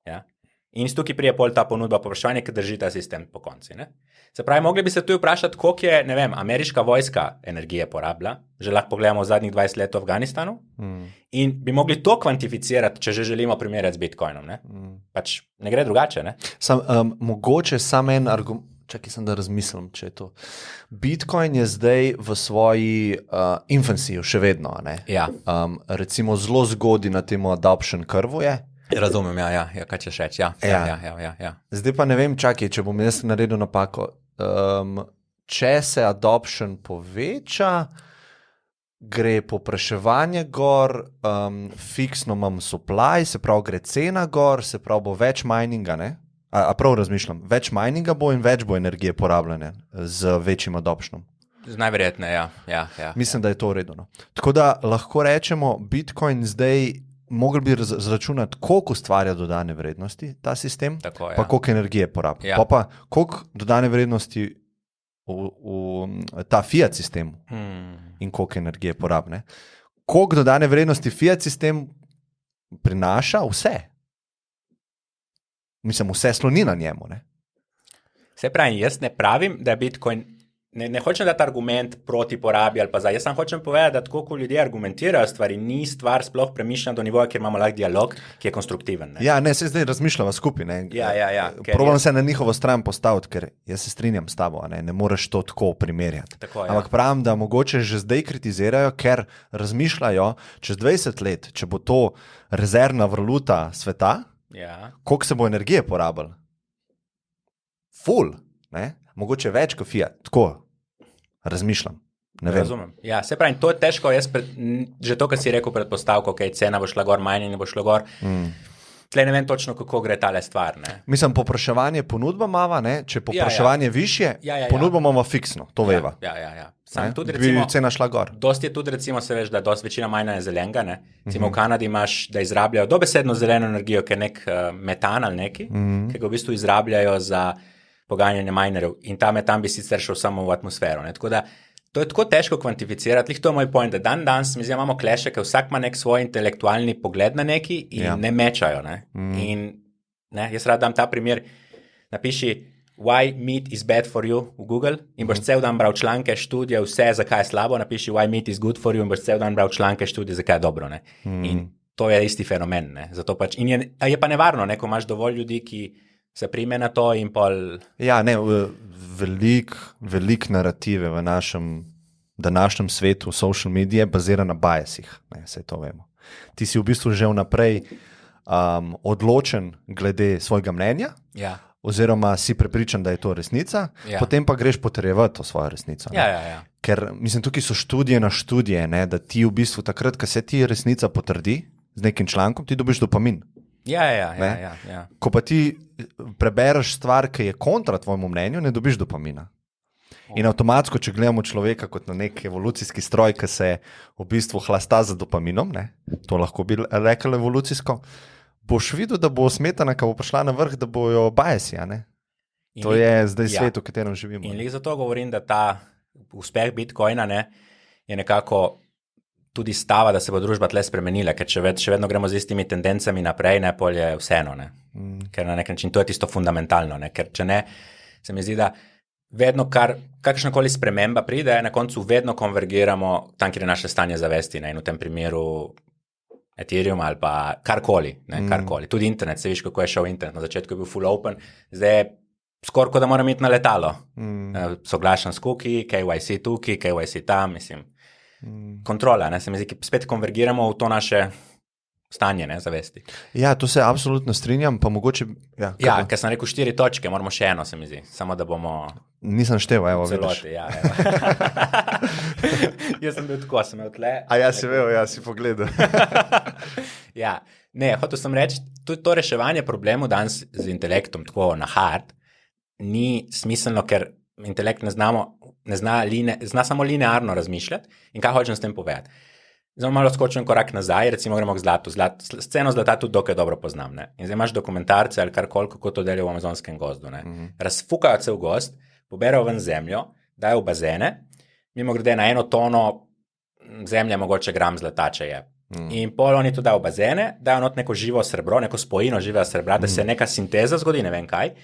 Ja? In tukaj prije pol ta ponudba povpraševanja, ki drži ta sistem po konci. Ne? Se pravi, mogli bi se tu vprašati, koliko je, ne vem, ameriška vojska energije porabila, že lahko pogledamo v zadnjih 20 let v Afganistanu, in bi mogli to kvantificirati, če že želimo primerjati z Bitcoinom. Ne? Pač ne gre drugače. Ne? Mogoče samo en argument, čakaj sem da razmislim, če je to. Bitcoin je zdaj v svoji infancy še vedno, ne? Ja. Recimo zelo zgodi na temu adoption curve je. Razumem, ja, kaj ćeš reči, ja. Zdaj pa ne vem, čakaj, če bom jaz naredil napako. Če se adoption poveča, gre povpraševanje gor, fiksno imam supply, se pravi gre cena gor, se pravi bo več mininga, ne? A prav razmišljam, več mininga bo in več bo energije porabljene z večjim adoptionom. Najverjetneje, ja. Mislim, da je to v redu. No. Tako da lahko rečemo, Bitcoin zdaj mogli bi zračunati, koliko ustvarja dodane vrednosti ta sistem, tako, ja. Pa koliko energije porabi. Ja. Pa koliko dodane vrednosti v ta fiat sistem in koliko energije porabi. Koliko dodane vrednosti fiat sistem prinaša vse. Mislim, vse sloni na njemu. Ne? Se pravi, jaz ne pravim, da je Bitcoin, ne hočem dati argument proti porabi ali pa za, jaz sam hočem povedati, da tako, ko ljudje argumentirajo stvari, ni stvar sploh premišljena do nivoja, kjer imamo lahko dialog, ki je konstruktiven. Ne? Ja, ne, se zdaj razmišljamo skupaj. Ne? Ja. Probam se na njihovo stran postaviti, ker jaz se strinjam s tabo, ne moreš to tako primerjati. Tako, ja. Ampak pravim, da mogoče že zdaj kritizirajo, ker razmišljajo, čez 20 let, če bo to rezervna valuta sveta, koliko se bo energije porabilo? Ful, ne? Mogoče več kot fiat, tako razmišljam. Razumem. Ja, se pravi, to je težko, že to, kar si rekel predpostavko, cena bo šla gor, mining bo šla gor, tle ne vem točno, kako gre tale stvar. Ne? Mislim, povpraševanje ponudba mava, ne? Če povpraševanje višje, ponudba mava fiksno, to veva. Ja. Sam tudi recimo, bi cena šla gor. Dosti je tudi recimo, se veš, da dosti večina majna je zelenga, ne? Recimo v Kanadi imaš, da izrabljajo dobesedno zeleno energijo, ker nek metan ali neki, ki ga v bistvu izrabljajo za poganjanje minerjev in ta metan bi sicer šel samo v atmosfero. Ne? Tako da, to je tako težko kvantificirati. To je moj point, da danes mi zdaj imamo kleše, ker vsak ima nek svoj intelektualni pogled na neki in ne mečajo. Ne? In jaz rad dam ta primer, napiši why meat is bad for you v Google in boš cel dan bral članke, študije, vse, zakaj je slabo, napiši why meat is good for you in boš cel dan bral članke, študije, zakaj je dobro. Ne? In to je isti fenomen. Ne? Zato pač, in je pa nevarno, ne? Ko imaš dovolj ljudi, ki se prime na to in pol... Ja, ne, velik narative v našem današnjem svetu social medije bazira na biasih, ne, saj to vemo. Ti si v bistvu že vnaprej odločen glede svojega mnenja, oziroma si prepričan, da je to resnica, potem pa greš potrjevati to svojo resnico. Ja. Ker, mislim, tukaj so študije na študije, ne, da ti v bistvu takrat, ko se ti resnica potrdi z nekim člankom, ti dobiš dopamin. Ja. Ko pa ti prebereš stvar, ki je kontra tvojemu mnenju, ne dobiš dopamina. In avtomatsko, če gledamo človeka kot na nek evolucijski stroj, ki se v bistvu hlasta za dopaminom, ne, to lahko bi rekel evolucijsko, boš videl, da bo smetana, ko bo prišla na vrh, da bojo biasi, ne? To je zdaj svet, v katerem živimo. In zato govorim, da ta uspeh Bitcoina, ne, je nekako tudi stava, da se bo družba tle spremenila, ker še vedno gremo z istimi tendencami naprej, ne, pol je vseeno, ne. Ker na nek način to je tisto fundamentalno, ne, ker če ne, se mi zdi, da vedno kakršnakoli sprememba pride, na koncu vedno konvergiramo tam, kjer je naše stanje zavesti, ne, in v tem primeru Ethereum ali pa karkoli, ne, karkoli. Tudi internet, se viš, kako je šel internet, na začetku je bil full open, zdaj je skoraj, kot da moram iti na letalo. Soglašam s cookie, KYC tukaj, KYC tam, mislim, kontrola, ne, se mi zdi, ki spet konvergiramo v to naše stanje, ne, zavesti. Ja, to se absolutno strinjam, pa mogoče... Ja, ker sem rekel 4 točke, moramo še eno, se mi zdi, samo da bomo... Nisem štev, evo, celoti, vidiš. Ja. Jaz sem bil tako, sem imel tle. A ja, si vel, ja, si pogledal. Ja, ne, hotel sem reči, tudi to reševanje problemov danes z intelektom, tako na hard, ni smiselno, ker intelekt zna samo linearno razmišljati. In kaj hočem s tem povedati? Zdaj malo skočim korak nazaj, recimo gremo k zlatu. Sceno zlata tudi dokaj dobro poznam. Ne? In zdaj imaš dokumentarce ali karkoli, kako to delajo v amazonskem gozdu. Razfukajo cel gozd, poberajo ven zemljo, dajo v bazene, mimo grede na 1 tono zemlje mogoče gram zlata, če je. In pol oni to dajo v bazene, dajo not neko živo srebro, neko spojino živega srebra, da se neka sinteza zgodi, ne vem kaj.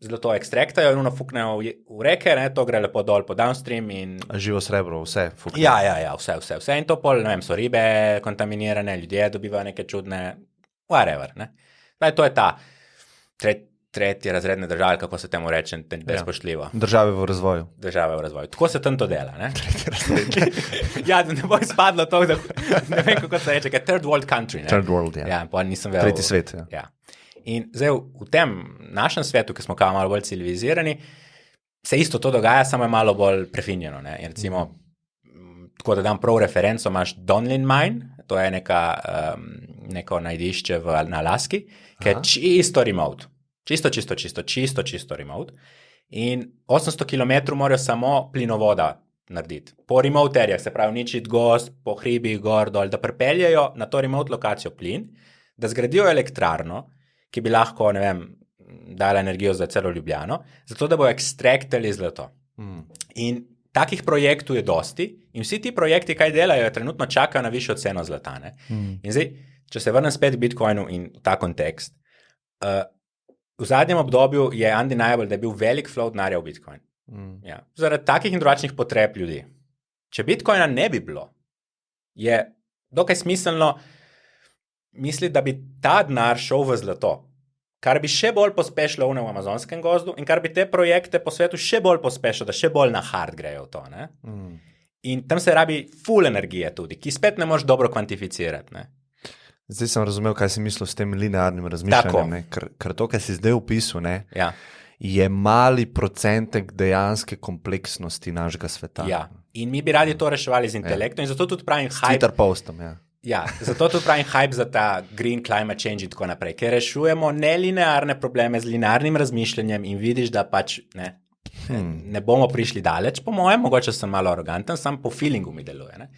Zlato ekstraktajo in nafuknejo v reke, ne, to gre lepo dol po downstream. Živo srebro, vse fuknejo. Ja, vse. In to pol, ne vem, so ribe kontaminirane, ljudje dobivajo neke čudne, whatever. Ne. Zdaj, to je ta tretji razredne države, kako se temu reče, nespoštljivo. Države v razvoju. Tako se tam to dela. Ne? Ja, ne bo izpadlo to, da ne vem, kako se reče, kaj third world country. Ne? Third world, ja. Ja, pa nisem vedel. Tretji svet, ja. Ja. In zdaj v tem našem svetu, ki smo kao malo bolj civilizirani, se isto to dogaja, samo je malo bolj prefinjeno. Ne? In recimo, tako da dam prav referenco, imaš Donlin Mine, to je neko najdišče na Alaski, ki je čisto remote. Čisto remote. In 800 km morajo samo plinovoda narediti. Po remote areah, se pravi ničit gost, po hribih, gor, dol, da pripeljajo na to remote lokacijo plin, da zgradijo elektrarno, ki bi lahko, ne vem, dala energijo za celo Ljubljano, zato da bo ekstraktali zlato. In takih projektov je dosti in vsi ti projekti, kaj delajo, trenutno čakajo na višjo ceno zlata. In zdaj, če se vrnem spet Bitcoinu in ta kontekst, v zadnjem obdobju je undeniable, da je bil velik flow denarja v Bitcoin. Ja. Zaradi takih in drugačnih potreb ljudi. Če Bitcoina ne bi bilo, je dokaj smiselno misliti, da bi ta denar šel v zlato, kar bi še bolj pospešilo v amazonskem gozdu in kar bi te projekte po svetu še bolj pospešilo, da še bolj na hard grejo v to. Ne? In tam se rabi full energije tudi, ki spet ne moreš dobro kvantificirati. Ne? Zdaj sem razumel, kaj si mislil s tem linearnim razmišljanjem. Ker to, kar si zdaj opisal, je mali procentek dejanske kompleksnosti našega sveta. Ja, in mi bi radi to reševali z intelektom in zato tudi pravim hype. Twitter postom, ja. Ja, zato tudi pravim hype za ta green climate change in tako naprej, ker rešujemo nelinearne probleme z linearnim razmišljanjem in vidiš, da pač ne bomo prišli daleč, po mojem, mogoče sem malo aroganten, sam po feelingu mi deluje.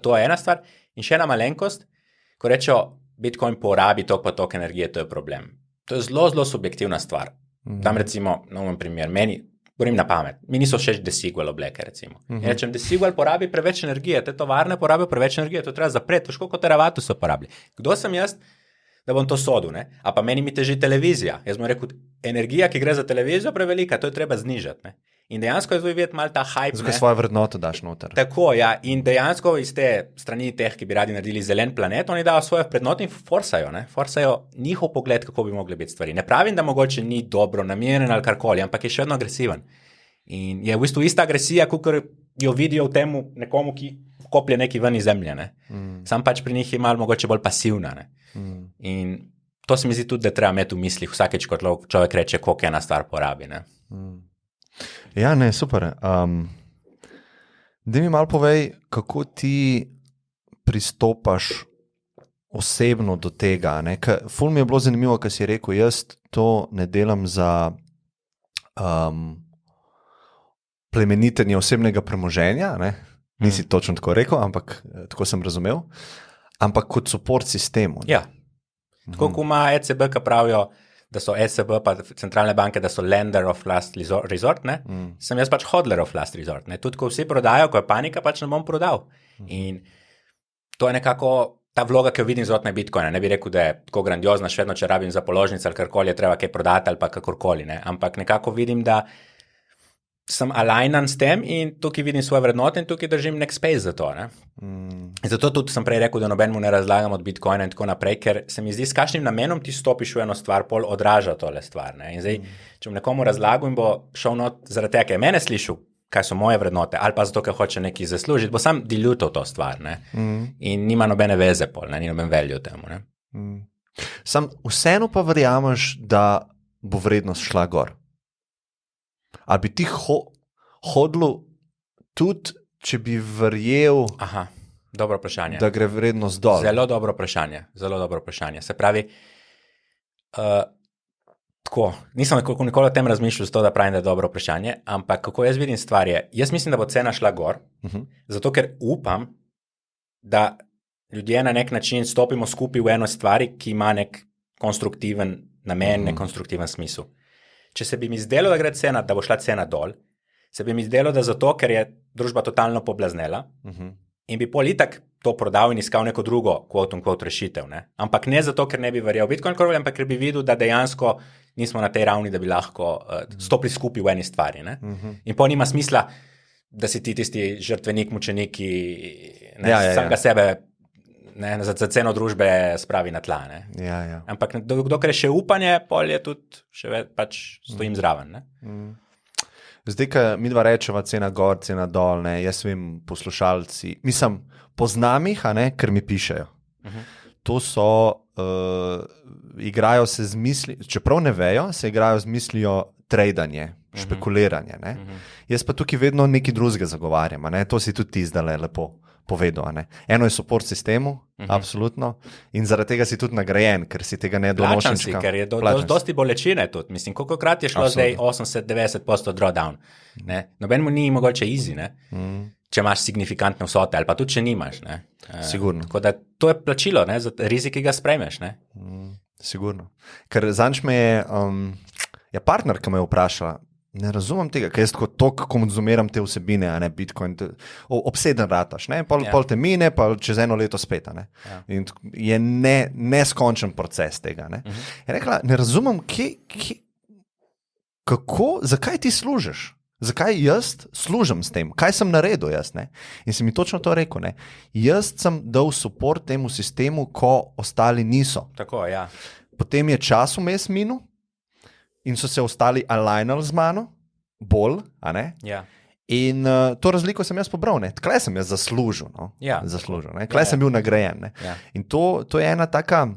To je ena stvar. In še ena malenkost, ko rečejo, Bitcoin porabi toliko pa toliko energije, to je problem. To je zelo, zelo subjektivna stvar. Tam recimo, na moj primer, meni, govorim na pamet, mi niso všeč Desigual obleke, recimo. In rečem, Desigual porabi preveč energije, te tovarne porabijo preveč energije, to treba zapreti, koliko teravatu so porabili. Kdo sem jaz, da bom to sodil, ne? A pa meni mi teži televizija. Jaz bom rekel, energija, ki gre za televizijo, prevelika, to je treba znižati, ne? In dejansko je zdaj videti malo ta hype. Zakaj svojo vrednoto daš noter. Tako, ja. In dejansko iz te strani teh, ki bi radi naredili zelen planet, oni dajo svoje vrednote in forsajo njihov pogled, kako bi mogli biti stvari. Ne pravim, da mogoče ni dobro nameren ali karkoli, ampak je še vedno agresiven. In je v bistvu ista agresija, kakor jo vidijo v temu nekomu, ki koplje neki ven iz zemlje. Ne? Sam pač pri njih je malo mogoče bolj pasivna. Ne? In to se mi zdi tudi, da treba imeti v mislih vsakeč, ko človek reče, koliko ena stvar porabi. Ne? Ja, ne, super. Daj mi malo povej, kako ti pristopaš osebno do tega. Ful mi je bilo zanimivo, kar si rekel, jaz to ne delam za plemenitenje osebnega premoženja, nisi točno tako rekel, ampak tako sem razumel, ampak kot support sistemu. Ja, tako kot ima ECB, ki pravijo, da so ECB pa centralne banke, da so lender of last resort, sem jaz pač hodler of last resort. Tudi ko vsi prodajo, ko je panika, pač ne bom prodal. In to je nekako ta vloga, ki jo vidim znotraj Bitcoina. Ne bi rekel, da je tako grandiozna, še vedno, če rabim za položnice ali karkoli, je treba kaj prodati ali pa kakorkoli. Ampak nekako vidim, da sem alignan s tem in tukaj vidim svoje vrednote in tukaj držim nek space za to. Zato tudi sem prej rekel, da nobenemu ne razlagam od Bitcoina in tako naprej, ker se mi zdi, s kakšnim namenom ti stopiš v eno stvar, pol odraža tole stvar. In zdaj, če bom nekomu razlagal in bo šel not zaradi tega, ker je mene slišal, kaj so moje vrednote, ali pa zato, ker hoče nekaj zaslužiti, bo sam dilutal to stvar. In nima nobene veze pol, ni noben value temu. Sam vseeno pa verjameš, da bo vrednost šla gor. Ali bi ti hodil tudi, če bi verjel, dobro vprašanje. Da gre vrednost dol? Zelo dobro vprašanje. Se pravi, tako, nisem nikoli o tem razmišljal, zato da pravim, da je dobro vprašanje, ampak kako jaz vidim stvar je, jaz mislim, da bo cena šla gor, zato ker upam, da ljudje na nek način stopimo skupaj v eno stvari, ki ima nek konstruktiven namen, nek konstruktiven smisel. Če se bi mi zdelo, da gre cena, da bo šla cena dol, se bi mi zdelo, da zato, ker je družba totalno poblaznela in bi pol itak to prodal in iskal neko drugo quote-unquote rešitev. Ne? Ampak ne zato, ker ne bi verjel Bitcoin, ampak ker bi videl, da dejansko nismo na tej ravni, da bi lahko stopili skupaj v eni stvari. Ne? In pol nima smisla, da si ti tisti žrtvenik, mučenik, ki samega sebe za ceno družbe spravi na tla. Ja. Ampak dokler je še upanje, pol je tudi še pač stojim zraven. Zdaj, ko mi dva rečeva cena gor, cena dol, ne, jaz vem, poslušalci, mislim, poznam jih, ker mi pišejo. To so, igrajo se z misli, čeprav ne vejo, se igrajo z mislijo tradanje, špekuliranje. Ne. Jaz pa tukaj vedno nekaj drugega zagovarjam, to si tudi ti zdaj lepo povedal. Eno je support sistemu, absolutno, in zaradi tega si tudi nagrajen, ker si tega ne donošen. Plačan si, ker je dosti bolečine tudi. Mislim, kolikokrat je šlo zdaj 80-90% drawdown. Noben mu ni mogoče easy, če imaš signifikantne vsote, ali pa tudi, če nimaš. Sigurno. Tako da to je plačilo, za rizik, ki ga sprejmeš. Sigurno. Ker zanč me je partner, ki me je vprašala, ne razumem tega, ker jaz tako konzumiram te vsebine, Bitcoin, obseden rataš, pol te mine, pa čez eno leto spet. In je neskončen proces tega. Je rekla, ne razumem, zakaj ti služiš? Zakaj jaz služim s tem? Kaj sem naredil jaz? In si mi točno to rekel. Jaz sem dal support temu sistemu, ko ostali niso. Tako, ja. Potem je čas vmes minil, in so se ostali alignali z mano, bolj, Ja. In to razliko sem jaz pobral, Tkaj sem jaz zaslužil, Tkaj sem bil nagrajen, Ja. In to je ena taka,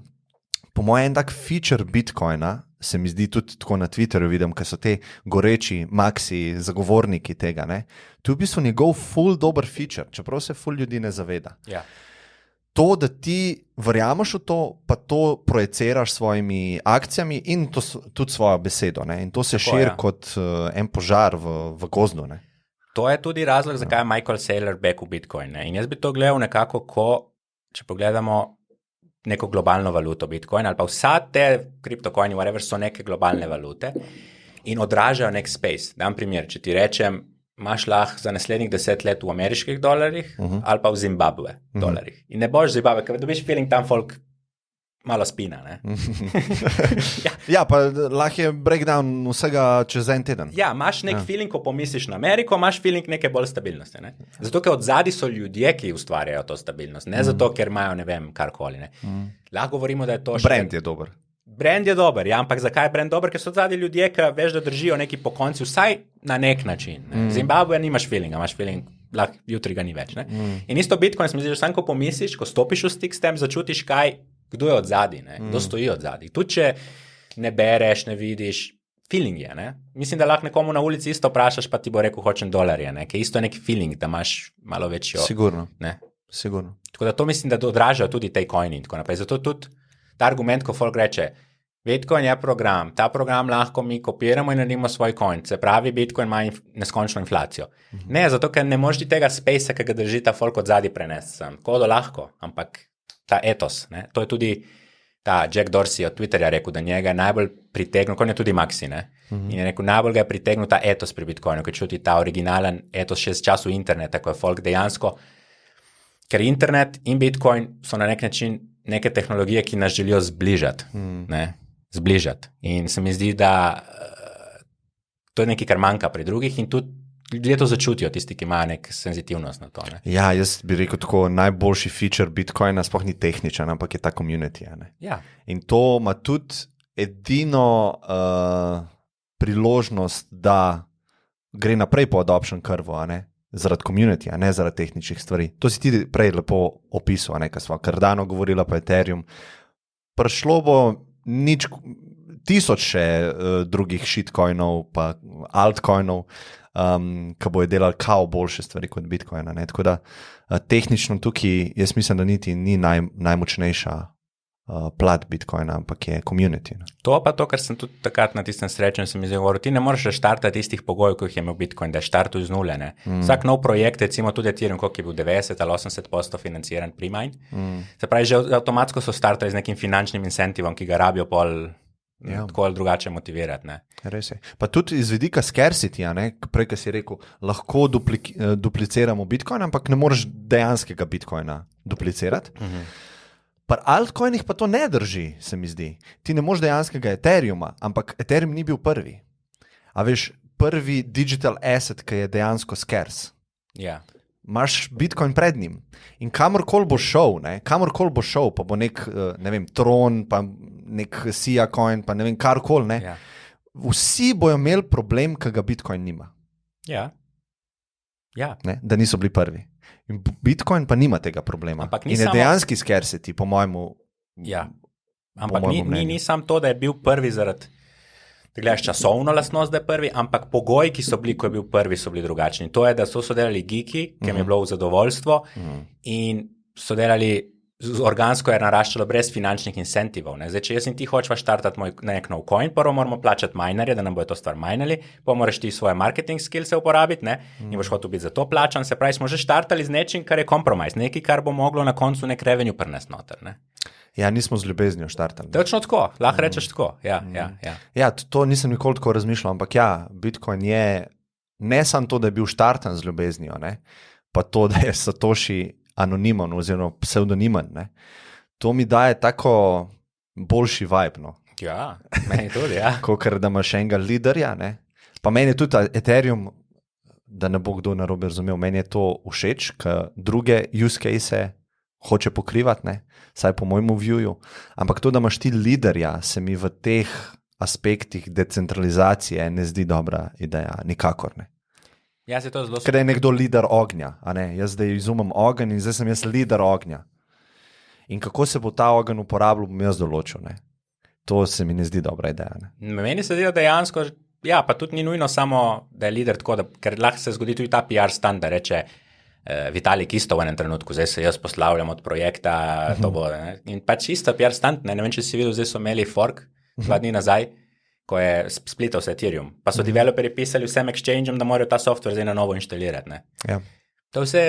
po mojem, en tak feature Bitcoina, se mi zdi tudi tako na Twitterju vidim, ker so te goreči maxi zagovorniki tega, To je v bistvu njegov ful dober feature, čeprav se ful ljudi ne zaveda. Ja. To, da ti verjameš v to, pa to projeciraš s svojimi akcijami in to, tudi svojo besedo. In to se širi kot en požar v gozdu. To je tudi razlog, zakaj je Michael Saylor back v Bitcoin. In jaz bi to gledal nekako, če pogledamo neko globalno valuto Bitcoin, ali pa vsa te kriptocoini, whatever, so neke globalne valute in odražajo nek space. Dam primer, če ti rečem, imaš lahko za naslednjih 10 let v ameriških dolarjih ali pa v Zimbabve dolarjih. In ne boš Zimbabve, ker dobiš feeling tam folk malo spina. Ja, pa lahko je breakdown vsega čez en teden. Ja, imaš nek feeling, ko pomisliš na Ameriko, imaš feeling neke bolj stabilnosti. Zato, ker odzadi so ljudje, ki ustvarjajo to stabilnost. Ne zato, ker imajo, ne vem, karkoli. Lahko govorimo, da je to Brand je dober. Brand je dober, ja, ampak zakaj je brand dober? Ker so odzadi ljudje, ki veš, da držijo neki po konci, vsaj na nek način. Zimbabve nimaš feelinga, imaš feeling, lahko jutri ga ni več. In isto Bitcoin, se mi zdi, že sam, ko pomisliš, ko stopiš v stik s tem, začutiš, kdo je odzadi, kdo stoji odzadi. Tudi, če ne bereš, ne vidiš, feeling je. Mislim, da lahko nekomu na ulici isto vprašaš, pa ti bo rekel, hočem dolarje, ker isto je nek feeling, da imaš malo večjo. Sigurno. Sigurno. Tako da to mislim, da odražajo tudi te coini in tako naprej. Zato tudi ta argument, ko folk reče, Bitcoin je program, ta program lahko mi kopiramo in naredimo svoj coin, se pravi, Bitcoin ima neskončno inflacijo. Ne, zato ker ne možeš tega spacea, ki ga drži ta folk od zadaj prenesti sem. Kodo lahko, ampak ta etos, to je tudi ta Jack Dorsey od Twitterja rekel, da njega je najbolj pritegnil, kot je tudi Maxi, in je rekel, najbolj ga je pritegnil ta etos pri Bitcoinu, ker čuti ta originalen etos še z času interneta, ko je folk dejansko, ker internet in Bitcoin so na nek način neke tehnologije, ki nas želijo zbližati. In se mi zdi, da to je nekaj, kar manjka pri drugih in tudi ljudje to začutijo, tisti, ki imajo nek senzitivnost na to. Ja, jaz bi rekel tako, najboljši feature Bitcoina sploh ni tehničen, ampak je ta community. Ja. In to ima tudi edino priložnost, da gre naprej po adoption curve, zaradi community, ne zaradi tehničnih stvari. To si ti prej lepo opisal, ker Dano govorila pa Ethereum. Prišlo bo tisoč drugih shitcoinov pa altcoinov, ki bojo delali kao boljše stvari kot Bitcoina. Tako da tehnično tukaj, jaz mislim, da niti ni najmočnejša plat Bitcoina, ampak je community. Ne? To pa to, kar sem tudi takrat na tistem srečanju sem izgovoril, ti ne moreš štartati istih pogojev, kot jih je imel Bitcoin, da je štartuj z nule. Vsak nov projekt, recimo tudi Ethereum, koliko je bil 90 ali 80% financiran pre-mine, se pravi, že avtomatsko so startali z nekim finančnim incentivom, ki ga rabijo pol tako ali drugače motivirati. Ne? Res je. Pa tudi iz vidika scarcity, prej, ki si rekel, lahko dupliciramo Bitcoin, ampak ne moreš dejanskega Bitcoina duplicirati. Pri altcoinih pa to ne drži, se mi zdi. Ti ne moreš dejanskega Ethereuma, ampak Ethereum ni bil prvi. A veš, prvi digital asset, ki je dejansko scarce. Ja. Imaš Bitcoin pred njim. In kamorkoli bo šel, pa bo nek, ne vem, Tron, pa nek Sia coin, pa ne vem, karkoli, ne. Ja. Vsi bojo imeli problem, ki ga Bitcoin nima. Ja. Ja. Ne, da niso bili prvi. In Bitcoin pa nima tega problema. Ampak in je dejanski scarcity, po mojemu. Ja. Ampak ni samo to, da je bil prvi zaradi, da gledaš časovno lastnost, da je prvi, ampak pogoji, ki so bili, ko je bil prvi, so bili drugačni. To je, da so delali geeki, ki jim je bilo v zadovoljstvo in so delali organsko je naraščalo brez finančnih incentivov. Zdaj, če jaz in ti hočeva štartati nek nov coin, prvo moramo plačati minerje, da nam bojo to stvar minali, pa moraš ti svoje marketing skillse uporabiti, in boš hotel biti za to plačan. Se pravi, smo že štartali z nečim, kar je kompromis, nekaj, kar bo moglo na koncu nek revenue prinesti noter. Ja, nismo z ljubeznijo štartali. Točno tako, lahko rečeš tako. Ja, to nisem nikoli tako razmišljal, ampak ja, Bitcoin je ne samo to, da je bil štartan z ljubeznijo, pa to, da je Satoshi anonimen oziroma pseudonimen. To mi daje tako boljši vibe. No. Ja, meni tudi, ja. Kakor da imaš enega liderja. Pa meni je tudi Ethereum, da ne bo kdo narobe razumel, meni je to všeč, ker druge use case hoče pokrivati, saj po mojemu viewju. Ampak to, da imaš ti liderja, se mi v teh aspektih decentralizacije ne zdi dobra ideja, nikakor ne. Ker je nekdo lider ognja, jaz zdaj izumem ogenj in zdaj sem jaz lider ognja. In kako se bo ta ogenj uporabljal, bom jaz določil. To se mi ne zdi dobra ideja. Meni se zdi, da dejansko, ja, pa tudi ni nujno samo, da je lider tako, ker lahko se zgodi tudi ta PR stand, da reče Vitalik isto v enem trenutku, zdaj se jaz poslavljam od projekta, to bo. In pač isto PR stand, ne vem, če si videl, zdaj so imeli fork 2 dni nazaj, ko je splital se Ethereum, pa so developerji pisali vsem exchangeom, da morajo ta software zdaj na novo inštalirati. Ja. To vse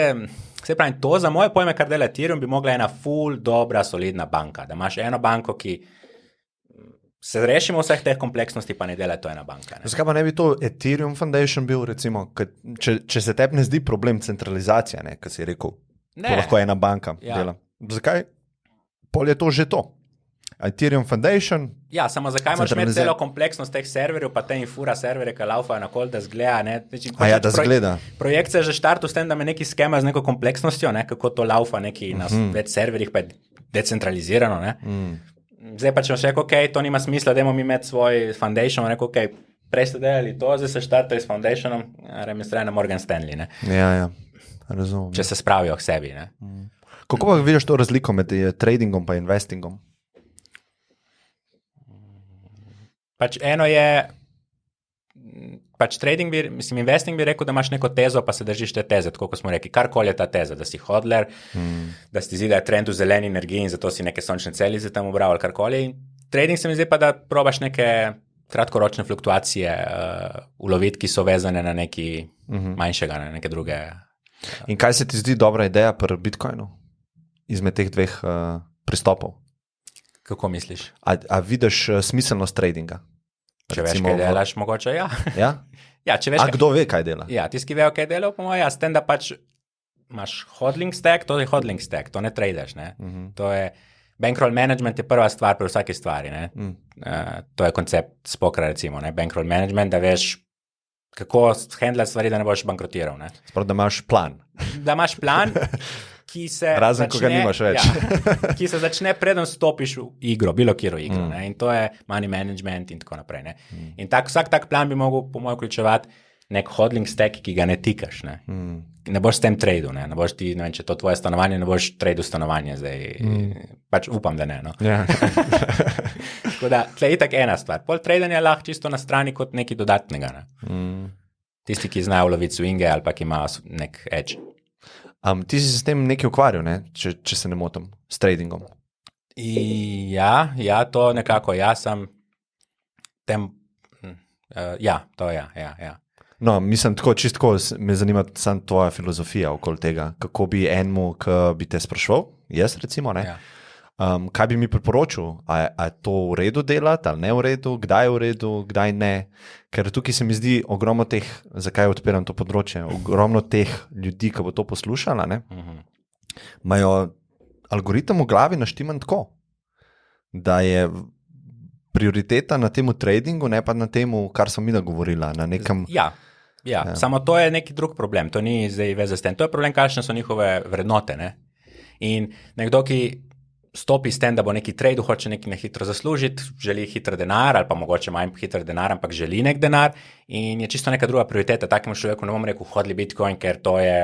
pravi, to za moje pojme, kar dela Ethereum, bi mogla ena full, dobra, solidna banka, da imaš eno banko, ki se rešimo vseh teh kompleksnosti, pa ne dela to ena banka. Zakaj pa ne bi to Ethereum Foundation bil, recimo, če se tebi ne zdi problem centralizacija, kot si rekel, to lahko ena banka dela. Zakaj? Pol je to že to. Ethereum Foundation. Ja, samo zakaj imaš imeti celo kompleksnost teh serverjev, pa te infura serverje, ki laufajo na kol, da zgleda. Da zgleda. Projekt se je že štartil s tem, da me neki skema z neko kompleksnostjo, kako to laufa neki na več serverjih, pa je decentralizirano. Zdaj pa če imaš rekel, ok, to nima smisla, dajmo mi imeti svoj foundation, rekel, ok, prej ste delali to, zdaj se štartali s foundationom, registraj na Morgan Stanley. Ja, razumem. Če se spravijo k sebi. Kako pa vidiš to razliko med tradingom pa investingom? Pač eno je, trading, investing bi rekel, da imaš neko tezo, pa se držiš te teze, tako kot smo rekli, karkoli je ta teza, da si hodler, da si zdi, da je trend v zeleni energiji in zato si neke sončne celice tam ubral ali karkoli. Trading se mi zdi pa, da probaš neke kratkoročne fluktuacije uloviti, ki so vezane na neki manjšega, na neke druge. In kaj se ti zdi dobra ideja pri Bitcoinu izmed teh dveh pristopov? Kako misliš? A vidiš smiselnost tradinga? Če veš, kaj delaš, mogoče ja. Ja? Ja, če veš, kdo ve, kaj dela? Ja, tisti, ki vejo, kaj dela, po mojem, s tem, da pač imaš hodling stack, to je hodling stack, to ne tradeš. To je, bankroll management je prva stvar pri vsaki stvari. To je koncept spokra, recimo. Bankroll management, da veš, kako handlati stvari, da ne boš bankrotiral. Sprav, da imaš plan. Da imaš plan, ki se razen, začne, ko ga nimaš več. Ki se začne, preden stopiš v igro, bilo kjero igro. In to je money management in tako naprej. In vsak tak plan bi mogel, po mojem, vključevati nek hodling stack, ki ga ne tikaš. Ne boš s tem tradu, ne boš ti, ne vem, če to tvoje stanovanje, ne boš tradu stanovanje zdaj. Pač upam, da ne. No. Ja. Tako da, tle je itak ena stvar. Pol tradanje je lahko čisto na strani kot nekaj dodatnega. Tisti, ki znajo loviti swinge ali pa ki imajo nek edge. Ti si se s tem nekaj ukvarjal, če se ne motim, s tradingom. Ja, to nekako, sem tem, to je, ja. No, mislim, čistko me zanima samo tvoja filozofija okoli tega, kako bi enemu, ki bi te sprašval, jaz recimo, ne, kaj bi mi priporočil, a je to v redu delati ali ne v redu, kdaj je v redu, kdaj ne, ker tukaj se mi zdi ogromno teh, zakaj odpiram to področje, ogromno teh ljudi, ki bo to poslušala, ne, imajo algoritem v glavi naštiman tako, da je prioriteta na temu tradingu, ne pa na temu, kar sem mi govorila, na nekem... Ja, samo to je neki drug problem, to ni zdaj veze s tem, to je problem, kakšne so njihove vrednote, ne? In nekdo, ki stopi s tem, da bo neki tradu, hoče nekaj hitro zaslužiti, želi hitro denar ali pa mogoče manj hitro denar, ampak želi nek denar in je čisto neka druga prioriteta, takemu človeku ne bom rekel, hodli Bitcoin, ker to je,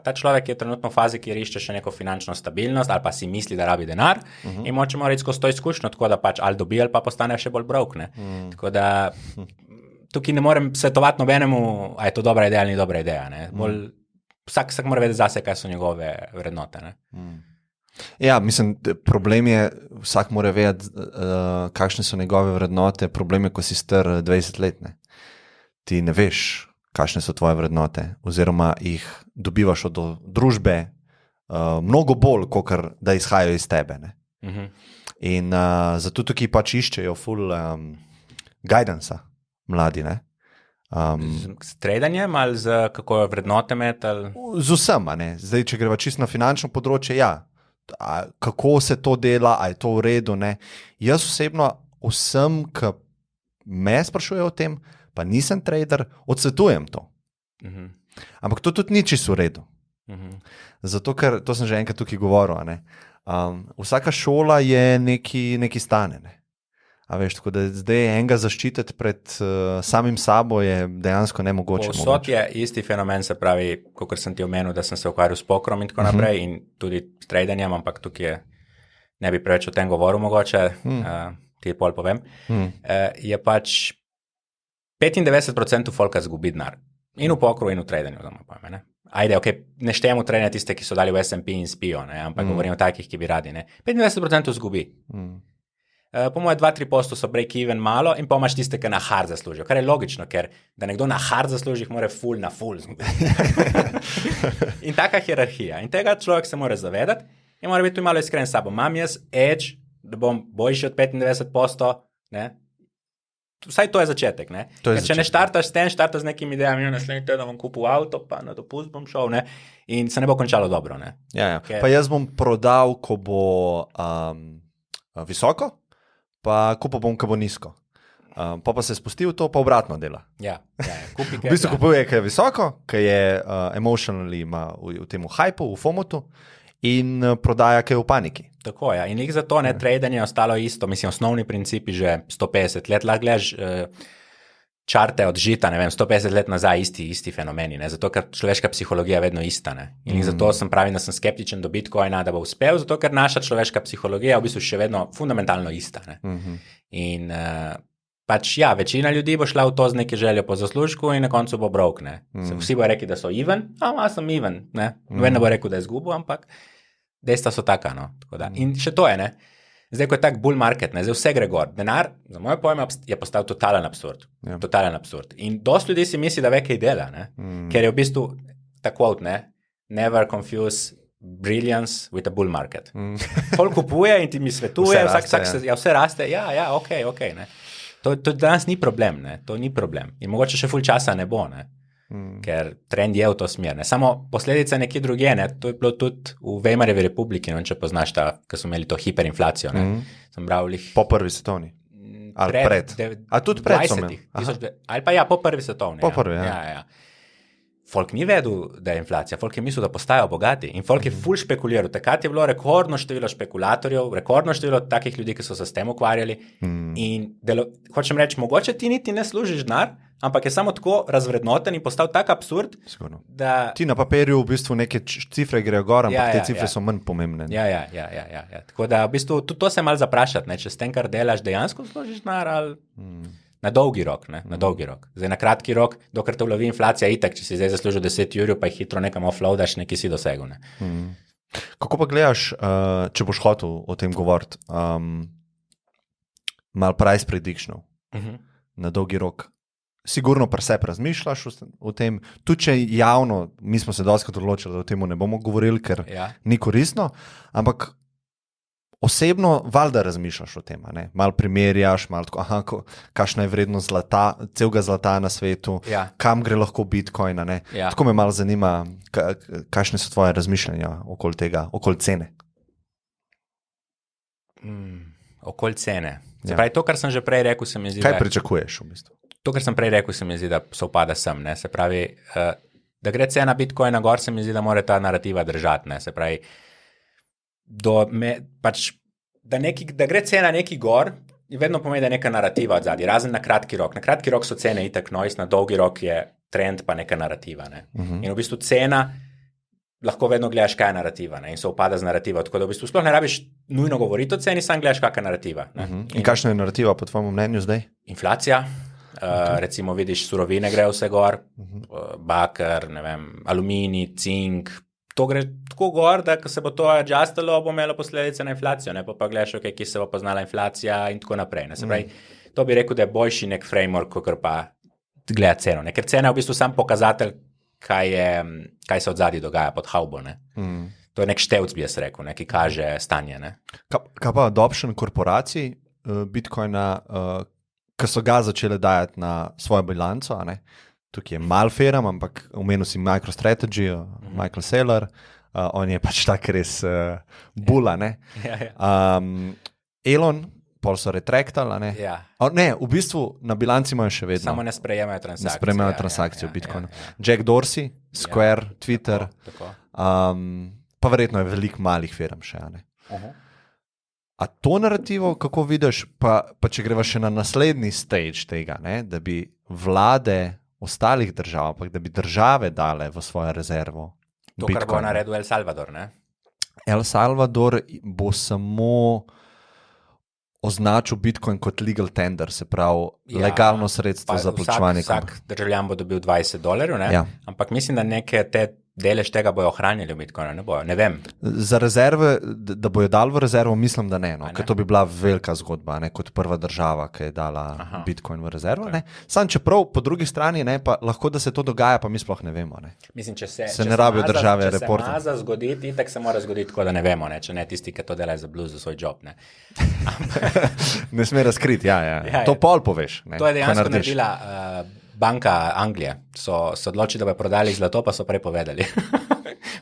ta človek je trenutno v fazi, kjer išče še neko finančno stabilnost ali pa si misli, da rabi denar in moče mora iti skozi to izkušnjo, tako da pač ali dobi ali pa postane še bolj broke, ne? Tako da tukaj ne morem svetovati nobenemu, a je to dobra ideja ali ni dobra ideja, ne? Vsak mora vedeti zase, kaj so njegove vrednote, ne? Ja, mislim, problem je, vsak mora vedeti, kakšne so njegove vrednote, problem je, ko si star 20 let, ne? Ti ne veš, kakšne so tvoje vrednote, oziroma jih dobivaš od družbe mnogo bolj, kot da izhajajo iz tebe, ne? In zato tukaj pač iščejo full guidance mladi, ne? S tradanjem ali z kako vrednote metal? Z vsem, ne? Zdaj, če greva čisto na finančno področje, ja. Kako se to dela, a je to v redu, ne. Jaz osebno vsem, ki me sprašujejo o tem, pa nisem trader, odsvetujem to. Ampak to tudi ni čisto v redu. Zato, ker, to sem že enkrat tukaj govoril, ne. Vsaka šola je neki stane, ne. A veš, tako da zdaj enega zaščititi pred samim sabo je dejansko nemogoče. Povsod je isti fenomen, se pravi, kakor sem ti omenil, da sem se ukvarjal s pokrom in tako naprej in tudi s tradanjem, ampak tukaj ne bi preveč o tem govoril mogoče, ti pol povem, je pač 95% folka zgubi denar. In v pokru, in v tradanju, da pojme, ne. Ajde, ne štejemo tradanja tiste, ki so dali v S&P in spijo, ne, ampak govorim o takih, ki bi radi, ne. 95% zgubi. Po moje 2-3% so break-even malo in pa imaš tiste, ki na hard zaslužijo, kar je logično, ker da nekdo na hard zasluži, mora full na full zgubiti. In taka hierarhija. In tega človek se mora zavedati in mora biti tu malo iskren s sabo. Imam jaz edge, da bom boljši od 95%, ne? Vsaj to je začetek, ne? Ker če ne štartaš s tem, štartaš z nekimi idejami, naslednji teden bom kupil avto, pa na dopust bom šel, ne? In se ne bo končalo dobro, ne? Ja. Pa jaz bom prodal, ko bo visoko, pa kupil bom, ko bo nizko. Pa se spustil to, pa obratno dela. Ja. V bistvu kupuje, ki je visoko, ki je emotionally v tem hypu, v fomotu in prodaja, ki je v paniki. Tako je. In zato ne tradanje je ostalo isto. Mislim, osnovni principi že 150 let. Lahko gledaš čarte od žita, ne vem, 150 let nazaj isti fenomeni, ne? Zato, ker človeška psihologija je vedno ista, ne? In zato sem pravil, da sem skeptičen do Bitcoina, da bo uspel, zato, ker naša človeška psihologija je v bistvu še vedno fundamentalno ista, ne? In pač ja, večina ljudi bo šla v to z neke željo po zaslužku in na koncu bo broke, ne? Vsi bo rekli, da so even, sem even, ne? Noben ne bo rekel, da je izgubil, ampak dejstva so taka, no? Tako da. In še to je, ne? Zdaj, ko je tak bull market, ne, zdaj vse gre gor. Denar, za moje pojme, je postal totalen absurd. Ja. Totalen absurd. In dosti ljudi si misli, da ve, kaj dela, ne? Ker je v bistvu ta quote, ne? Never confuse brilliance with a bull market. Folk kupuje in ti mi svetuje, vse raste, ok, ne? To danes ni problem, ne? To ni problem. In mogoče še ful časa ne bo, ne? Ker trend je v to smer. Ne? Samo posledica nekje druge, ne? To je bilo tudi v Weimarjevi republiki, če poznaš ta, ko so imeli to hiperinflacijo. Sem bral lih... Po prvi svetovni? Ali pred? A tudi pred 20. Ali pa ja, po prvi svetovni. Po prvi, ja. Folk ni vedel, da je inflacija, folk je mislil, da postajajo bogati in folk je ful špekuliral. Takrat je bilo rekordno število špekulatorjev, rekordno število takih ljudi, ki so se s tem ukvarjali in hočem reči, mogoče ti niti ne služiš denar, ampak je samo tako razvrednoten in postal tak absurd, da... Ti na papirju v bistvu neke cifre grejo gor, ampak te cifre so manj pomembne. Ja. Tako da v bistvu tudi to se malo zaprašati, ne? Če s tem, kar delaš, dejansko služiš denar ali... Na dolgi rok, ne? Na dolgi rok. Zdaj na kratki rok, dokler te ulovi inflacija, itak, če si zdaj zaslužil 10 jurjev, pa jih hitro nekam offloadaš, neki si dosegel, ne? Kako pa gledaš, če boš hotel o tem govoriti, malo price predictionov na dolgi rok? Sigurno pa se razmišljaš o tem, tudi če javno, mi smo se doskrat odločili, da o tem ne bomo govorili, ker ni koristno, ampak osebno valjda razmišljaš o tem, ne? Malo primerjaš, malo tako, kakšna je vrednost celega zlata na svetu, kam gre lahko Bitcoin, ne? Tako me malo zanima, kakšne so tvoje razmišljanja okoli tega, okoli cene. Okoli cene. Se pravi, to, kar sem že prej rekel, se mi zdi, kaj pričakuješ v bistvu? To, kar sem prej rekel, se mi zdi, da sovpada sem. Ne? Se pravi, da gre cena Bitcoina gor, se mi zdi, da mora ta narativa držati. Ne? Se pravi, da gre cena neki gor, vedno pomeni, da je neka narativa od zadnji, razen na kratki rok. Na kratki rok so cene itak noise, na dolgi rok je trend pa neka narativa. Ne? In v bistvu cena lahko vedno gledaš, kaj je narativa, ne? In se upada z narativo. Tako da v bistvu sploh ne rabiš nujno govoriti o ceni, sam gledaš, kakšna je narativa. In kakšna je narativa po tvojem mnenju zdaj? Inflacija. Recimo vidiš, surovine grejo vse gor, baker, ne vem, aluminij, cink, to gre tako gor, da ko se bo to adjustalo, bo imelo posledice na inflacijo, ne? Pa gledaš, okay, ki se bo poznala inflacija in tako naprej. Ne? Se pravi, to bi rekel, da je boljši nek framework, kot pa gleda ceno. Ne? Ker cena je v bistvu sam pokazatelj, kaj se od zadnji dogaja pod havbo. To je nek števc, bi jaz rekel, ki kaže stanje. Ne? Kaj pa adoption korporacij Bitcoina, ki so ga začeli dajati na svojo bilanco, ne? Tukaj je malo feram, ampak omenil si MicroStrategy, Michael Saylor, on je pač tak res bula, ne? Elon, pol so retraktali, ne? Ne, v bistvu na bilanci imajo še vedno. Samo ne sprejemajo transakcije. Ne sprejemajo transakcije v Bitcoinu. Jack Dorsey, Square, Twitter, pa verjetno je veliko malih feram še, ne? A to narativo, kako vidiš, pa če greva še na naslednji stage tega, ne, da bi vlade ostalih držav, ampak da bi države dale v svojo rezervo to, Bitcoin. Kar bo naredil El Salvador, ne? El Salvador bo samo označil Bitcoin kot legal tender, se pravi legalno sredstvo za plačevanje. Vsak državljan bo dobil $20, ne? Ampak mislim, da neke te delež tega bojo ohranjali v Bitcoinu, ne bojo, ne vem. Za rezerve, da bojo dali v rezervo, mislim, da ne, no? Ker to bi bila velika zgodba, ne? Kot prva država, ki je dala Bitcoin v rezervo. Okay. Sam čeprav po drugi strani, ne, pa lahko da se to dogaja, pa mi sploh ne vemo. Ne? Mislim, če se ne rabijo države reporta. Če se maza zgoditi, itak se mora zgoditi, tako da ne vemo, ne? Če ne tisti, ki to delajo za blues, za svoj job. Ne, ne sme razkriti, ja. To pol poveš. Ne? To je dejansko naredila Banka Anglije. So odločili, da bi prodali zlato, pa so prepovedali.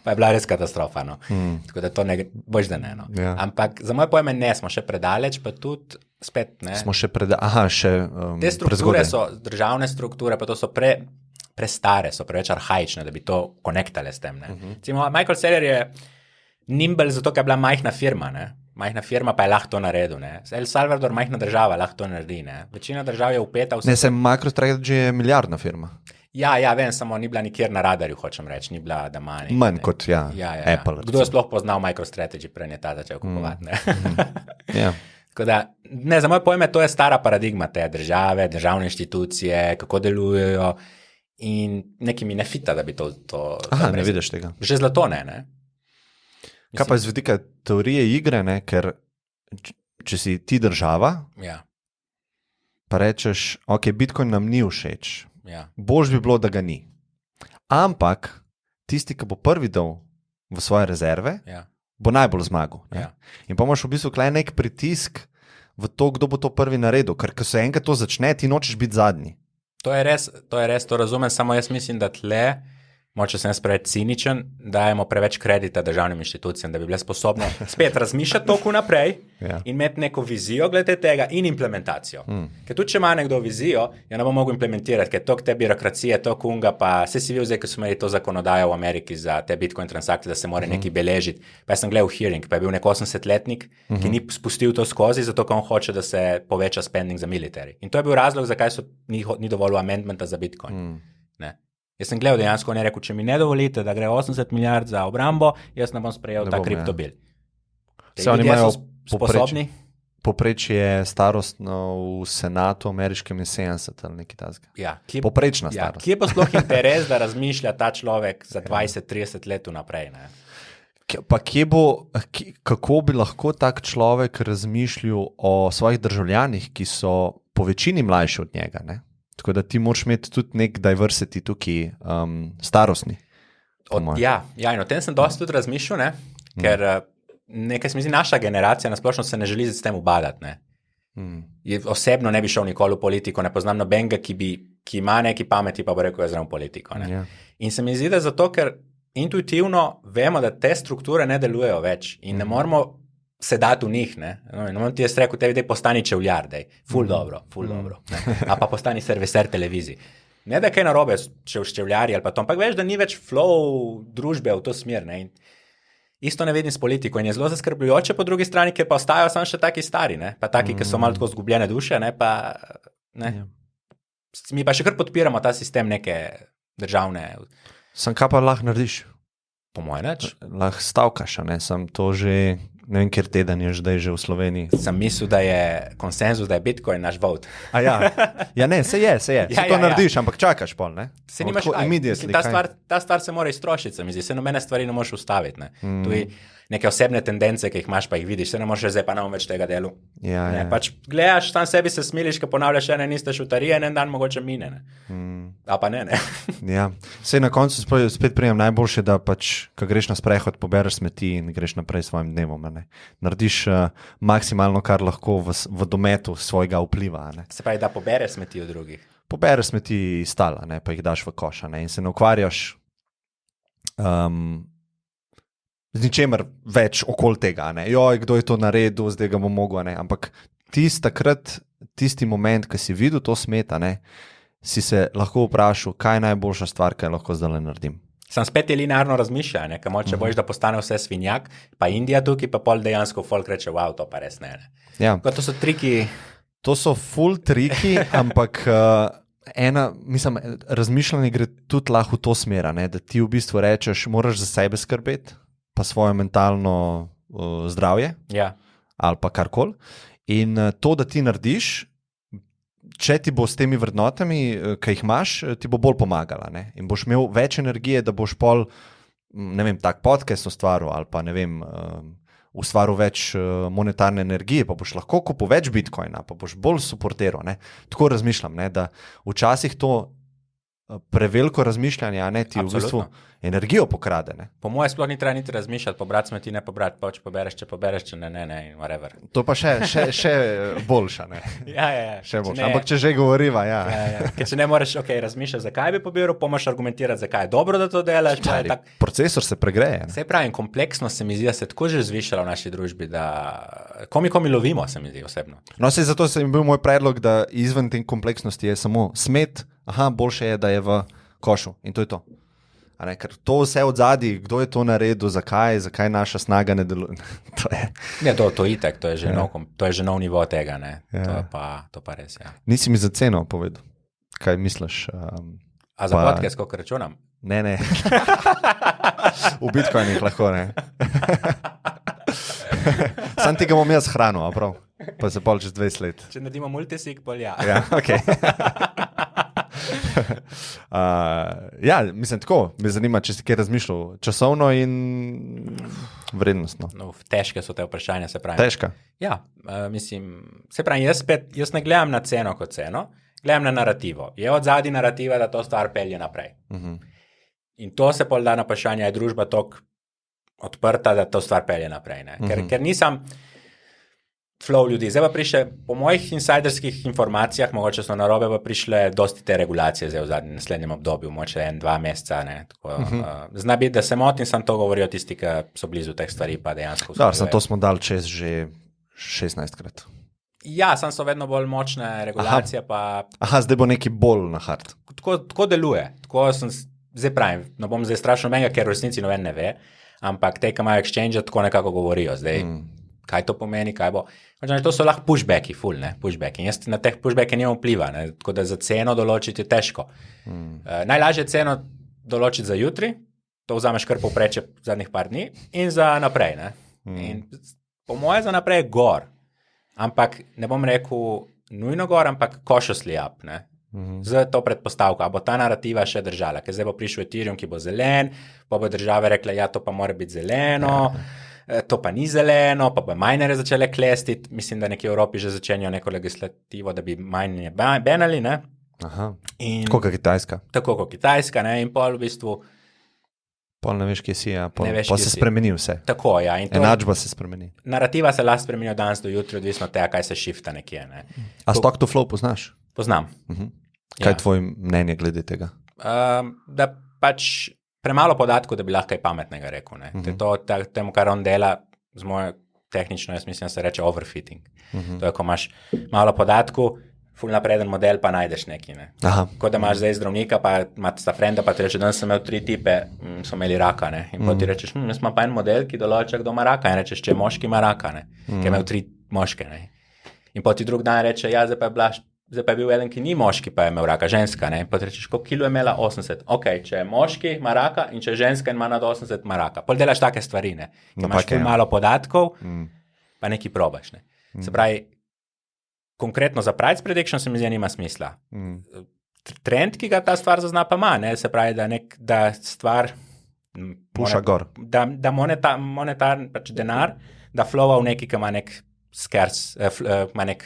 Pa je bila res katastrofa. No? Tako da to ne, boš da ne. No? Ja. Ampak za moje pojme ne, smo še predaleč, pa tudi spet ne. Smo še te strukture so, državne strukture, pa to so prestare, so preveč arhaične, da bi to konektale s tem. Recimo, Michael Saylor je nimble zato, ker je bila majhna firma, ne? Majhna firma pa je lahko to naredil. Ne? El Salvador, majhna država, lahko to naredi. Ne? Večina držav je upeta vse. Ne, MicroStrategy je milijardna firma. Ja, vem, samo ni bila nikjer na radarju, hočem reči, ni bila da manj. Manj kot, Apple. Kdo je sploh poznal MicroStrategy, prej je ta začel kupovati, ne? Tako da, ne, za moje pojme, to je stara paradigma te države, državne inštitucije, kako delujejo in neki mi ne fita, da bi to ne vidiš tega. Že zlato ne? Kaj pa iz vidika teorije igre, ne? Ker če si ti država, pa rečeš, ok, Bitcoin nam ni všeč, bož bi bilo, da ga ni. Ampak tisti, ki bo prvi dal v svoje rezerve, bo najbolj zmagal. In pa imaš v bistvu nek pritisk v to, kdo bo to prvi naredil, ker ko se enkrat to začne, ti nočeš biti zadnji. To je res, to razumem, samo jaz mislim, da tle moče sem preveč ciničen, dajemo preveč kredita državnim inštitucijam, da bi bile sposobne spet razmišljati toliko naprej in imeti neko vizijo glede tega in implementacijo. Ker tudi, če ima nekdo vizijo, jo ne bo mogel implementirati, ker toliko te birokracije, toliko unga, pa vse si videl zdaj, ko so imeli to zakonodajo v Ameriki za te Bitcoin transakcije, da se mora nekaj beležiti. Pa jaz sem gledal hearing, pa je bil nek 80-letnik, ki ni spustil to skozi, zato ker on hoče, da se poveča spending za military. In to je bil razlog, zakaj ni dovolj amendmenta za Bitcoin. Jaz sem gledal dejansko, on je rekel, če mi ne dovolite, da gre 80 milijard za obrambo, jaz ne bom sprejel ta kriptobil. Se oni imajo sposobni? Poprečje starostno v senatu ameriškem je 70 ali nekaj takega. Poprečna starost. Kje pa sploh interes, da razmišlja ta človek za 20-30 let vnaprej? Ne? Kako bi lahko tak človek razmišljal o svojih državljanih, ki so po večini mlajši od njega, ne? Tako da ti moraš imeti tudi nek diversity tukaj, starostni. In o tem sem dosti tudi razmišljal, ne? Ker nekaj se mi zdi, naša generacija nasplošno se ne želi s tem ubadati. Ne? Osebno ne bi šel nikoli v politiko, ne poznam nobenega, ki ima neki pameti, pa bo rekel, jaz grem v politiko. Ne? In se mi zdi, da zato, ker intuitivno vemo, da te strukture ne delujejo več in ne moramo se dati v njih. Ne bom ti jaz rekel, tebi dej postani čevljar, dej. Ful dobro. A pa postani serviser televiziji. Ne da je kaj narobe, če v ščevljarji ali pa to, ampak veš, da ni več flow družbe v to smer. Ne? In isto ne vidim s politiko in je zelo zaskrbljujoče po drugi strani, ker pa ostajajo samo še taki stari, ne? Pa taki, ki so malo tako zgubljene duše, ne? Pa, ne? Mi pa še kar podpiramo ta sistem neke državne. Sam kaj pa lahko narediš? Po mojem neč. Lahko stavkaš, ne? Sam to že... Ne vem, ker teden je zdaj že v Sloveniji. Sem mislil, da je konsenzus, da je Bitcoin naš vote. Ja, ne, se je. To narediš, ampak čakaš pol, ne? Se nimaš kaj. Ta stvar se mora iztrošiti, se mi zdi. Se nobene stvari ne moreš ustaviti, ne? Tu neke osebne tendence, ki jih imaš, pa jih vidiš. Se ne moreš zdaj pa nam več tega delu. Pač gledaš, tam sebi se smiliš, ko ponavljaš ene niste šutarije, en dan mogoče mine, ne? A pa ne. Ja, sej na koncu spet prijem najboljše, da pač, ko greš na sprehod, pobereš smeti in greš naprej s svojim dnevom, ne? Narediš maksimalno, kar lahko v dometu svojega vpliva, ne? Se pravi, da pobereš smeti od drugih. Pobereš smeti iz stala, ne? Pa jih daš v koša, ne? In se ne ukvarjaš z ničemer več okoli tega, ne? Joj, kdo je to naredil, zdaj ga bom mogel, ne? Ampak tisti moment, ko si videl to smeta, ne? Si se lahko vprašal, kaj je najboljša stvar, kaj lahko zdaj naredim. Sam spet je linearno razmišljanje, ker moče boš, da postane vse svinjak, pa Indija tukaj, pa pol dejansko folk reče, wow, to pa res ne. Ja. To so triki. To so full triki, ampak razmišljanje gre tudi lahko v to smer, ne? Da ti v bistvu rečeš, moraš za sebe skrbeti, pa svoje mentalno zdravje, ali pa karkoli. In to, da ti narediš, če ti bo s temi vrednotami, ki jih imaš, ti bo bolj pomagala, ne? In boš imel več energije, da boš pol, ne vem, tak podcast ustvaril ali pa, ne vem, ustvaril več monetarne energije, pa boš lahko kupil več bitcoina, pa boš bolj suportiral, ne? Tako razmišljam, ne? Da včasih to preveliko razmišljanje, a ne, ti v bistvu energijo pokrade, ne? Po moje sploh ni treba niti razmišljati, pobrati smeti, ne pobrati, pa če pobereš, če ne, in whatever. To pa še boljša, ne? Ja. Še boljša, ampak če že govoriva, ja. Ker če ne moreš, razmišljati, zakaj bi pobiral, pa moraš argumentirati, zakaj je dobro, da to delaš. Procesor se pregreje. Saj pravim, kompleksnost se mi zdi, da se tako že zvišala v naši družbi, da komi lovimo, se mi zdi osebno. No, sej zato se je bil moj predlog, da izven te kompleksnosti je samo smet, boljše je, da je v košu in to je to. A ne, ker to vse od zadaj, kdo je to naredil, zakaj naša snaga ne deluje. To itak, to je že nov nivo tega, ne. Ja. To pa res, ja. Nisi mi za ceno povedal, kaj misliš? A za podcast, koliko računam? Ne. V bitcoinih lahko, ne. Sam tega bom jaz hranil, a prav? Pa se pol čez 20 let. Če naredimo multisig, pol ja. Ja, okej. Mislim tako, me zanima, če si kaj razmišljal časovno in vrednostno. No, težke so te vprašanja, se pravi. Težka? Ja, mislim, se pravi, jaz ne gledam na ceno kot ceno, gledam na narativo. Je od zadaj narativa, da to stvar pelje naprej. In to se pol da na vprašanje, je družba toliko odprta, da to stvar pelje naprej. Ne? Ker nisem flow ljudi. Zdaj pa prišle, po mojih insiderskih informacijah, mogoče so narobe, pa prišle dosti te regulacije zdaj v zadnjem naslednjem obdobju, mogoče 1-2 meseca. Zna biti, da se motim, sam to govorijo tisti, ki so blizu teh stvari, pa dejansko. To smo dali čez že 16krat. Ja, sam so vedno bolj močne regulacije. Zdaj bo neki bolj na hard. Tako deluje. Zdaj pravim, no bom zdaj strašno menga, ker v resnici noben ne ve, ampak te, ki imajo exchange, tako nekako govorijo. Zdaj, kaj to pomeni, kaj bo. To so lahko pushbacki, full, ne, pushbacki. In jaz na teh pushbacke nimam vpliva, ne, tako da za ceno določiti je težko. Najlažje ceno določiti za jutri, to vzameš kar povprečje zadnjih par dni in za naprej, ne. In po moje za naprej je gor, ampak ne bom rekel nujno gor, ampak cautiously up, ne. Z to predpostavko, a bo ta narativa še držala, ker zdaj bo prišel Ethereum, ki bo zelen, pa bo države rekla, ja, to pa mora biti zeleno, to pa ni zeleno, pa bo minere začele klestiti, mislim, da nekje v Evropi že začenjajo neko legislativo, da bi minerje banali, ne? Aha, tako kot Kitajska. Tako kot Kitajska, ne, in pol v bistvu Pol ne veš, kje si, ja, pol kje se si. spremeni vse. Tako, ja. Enačba se spremeni. Narativa se lahko spremeni od danes do jutri, odvisno od tega, kaj se shifta nekje, ne. A stock to flow poznaš? Poznam. Kaj je tvoje mnenje glede tega? Da pač premalo podatkov, da bi lahko kaj pametnega rekel, ne. Temu, kar on dela, z mojo tehnično, jaz mislim, da se reče overfitting. To je, ko imaš malo podatkov, ful napreden model, pa najdeš neki, ne. Ko da imaš zdaj zdravnika, pa imate sta frenda, pa ti reče, danes sem imel 3 tipe, so imeli raka, ne. In potem ti rečeš, jaz imam pa en model, ki določa, kdo ima raka, in rečeš, če je moški, ima raka, ne. Ki je imel 3 moške, ne. In potem ti drug dan reče, ja, zdaj pa je bil eden, ki ni moški, pa je imel raka, ženska, ne. In potem rečeš, koliko kilo je imela? 80. Ok, če je moški, ima raka, in če je ženska in ima nad 80, ima raka. Pol delaš take stvari, ne. Ki imaš ful malo podatkov, pa neki probaš, ne. Se pravi, konkretno za price prediction se mi zdi, nima smisla. Trend, ki ga ta stvar zazna, pa ima, ne, se pravi, da stvar puša gor. Da monetarni pač denar, da flowa v neki, ki ima nek ima nek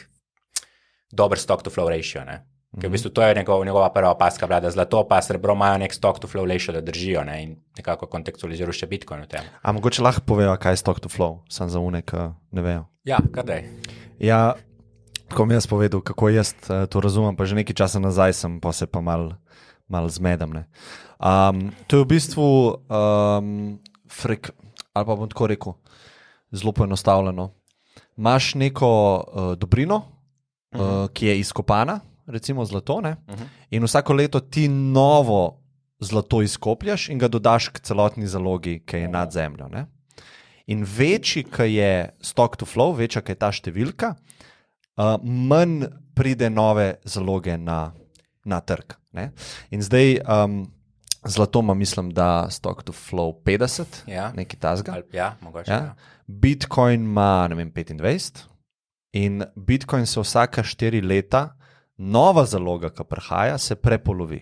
dober stock to flow ratio, ne. Ker v bistvu to je njegova prva opaska, da zlato pa srebro imajo nek stock to flow ratio, da držijo, ne, in nekako kontekstualizirajo še Bitcoin v tem. A mogoče lahko povejo, kaj je stock to flow, sam za unek ne vejo. Ja, kar daj. Ja, tako mi jaz povedal, kako jaz to razumem, pa že nekaj časa nazaj sem, pa se pa mal zmedam, ne. To je v bistvu ali pa bom tako rekel, zelo poenostavljeno. Imaš neko dobrino, ki je izkopana, recimo zlato, ne, in vsako leto ti novo zlato izkopljaš in ga dodaš k celotni zalogi, ki je nad zemljo, ne. In večji, ki je stock to flow, večja, ki je ta številka, manj pride nove zaloge na trg, ne. In zdaj zlato ima, mislim, da stock to flow 50, nekaj tasga. Ja, mogoče. Ja. Bitcoin ima, ne vem, 25 in Bitcoin se vsaka 4 leta, nova zaloga, ki prihaja, se prepolovi.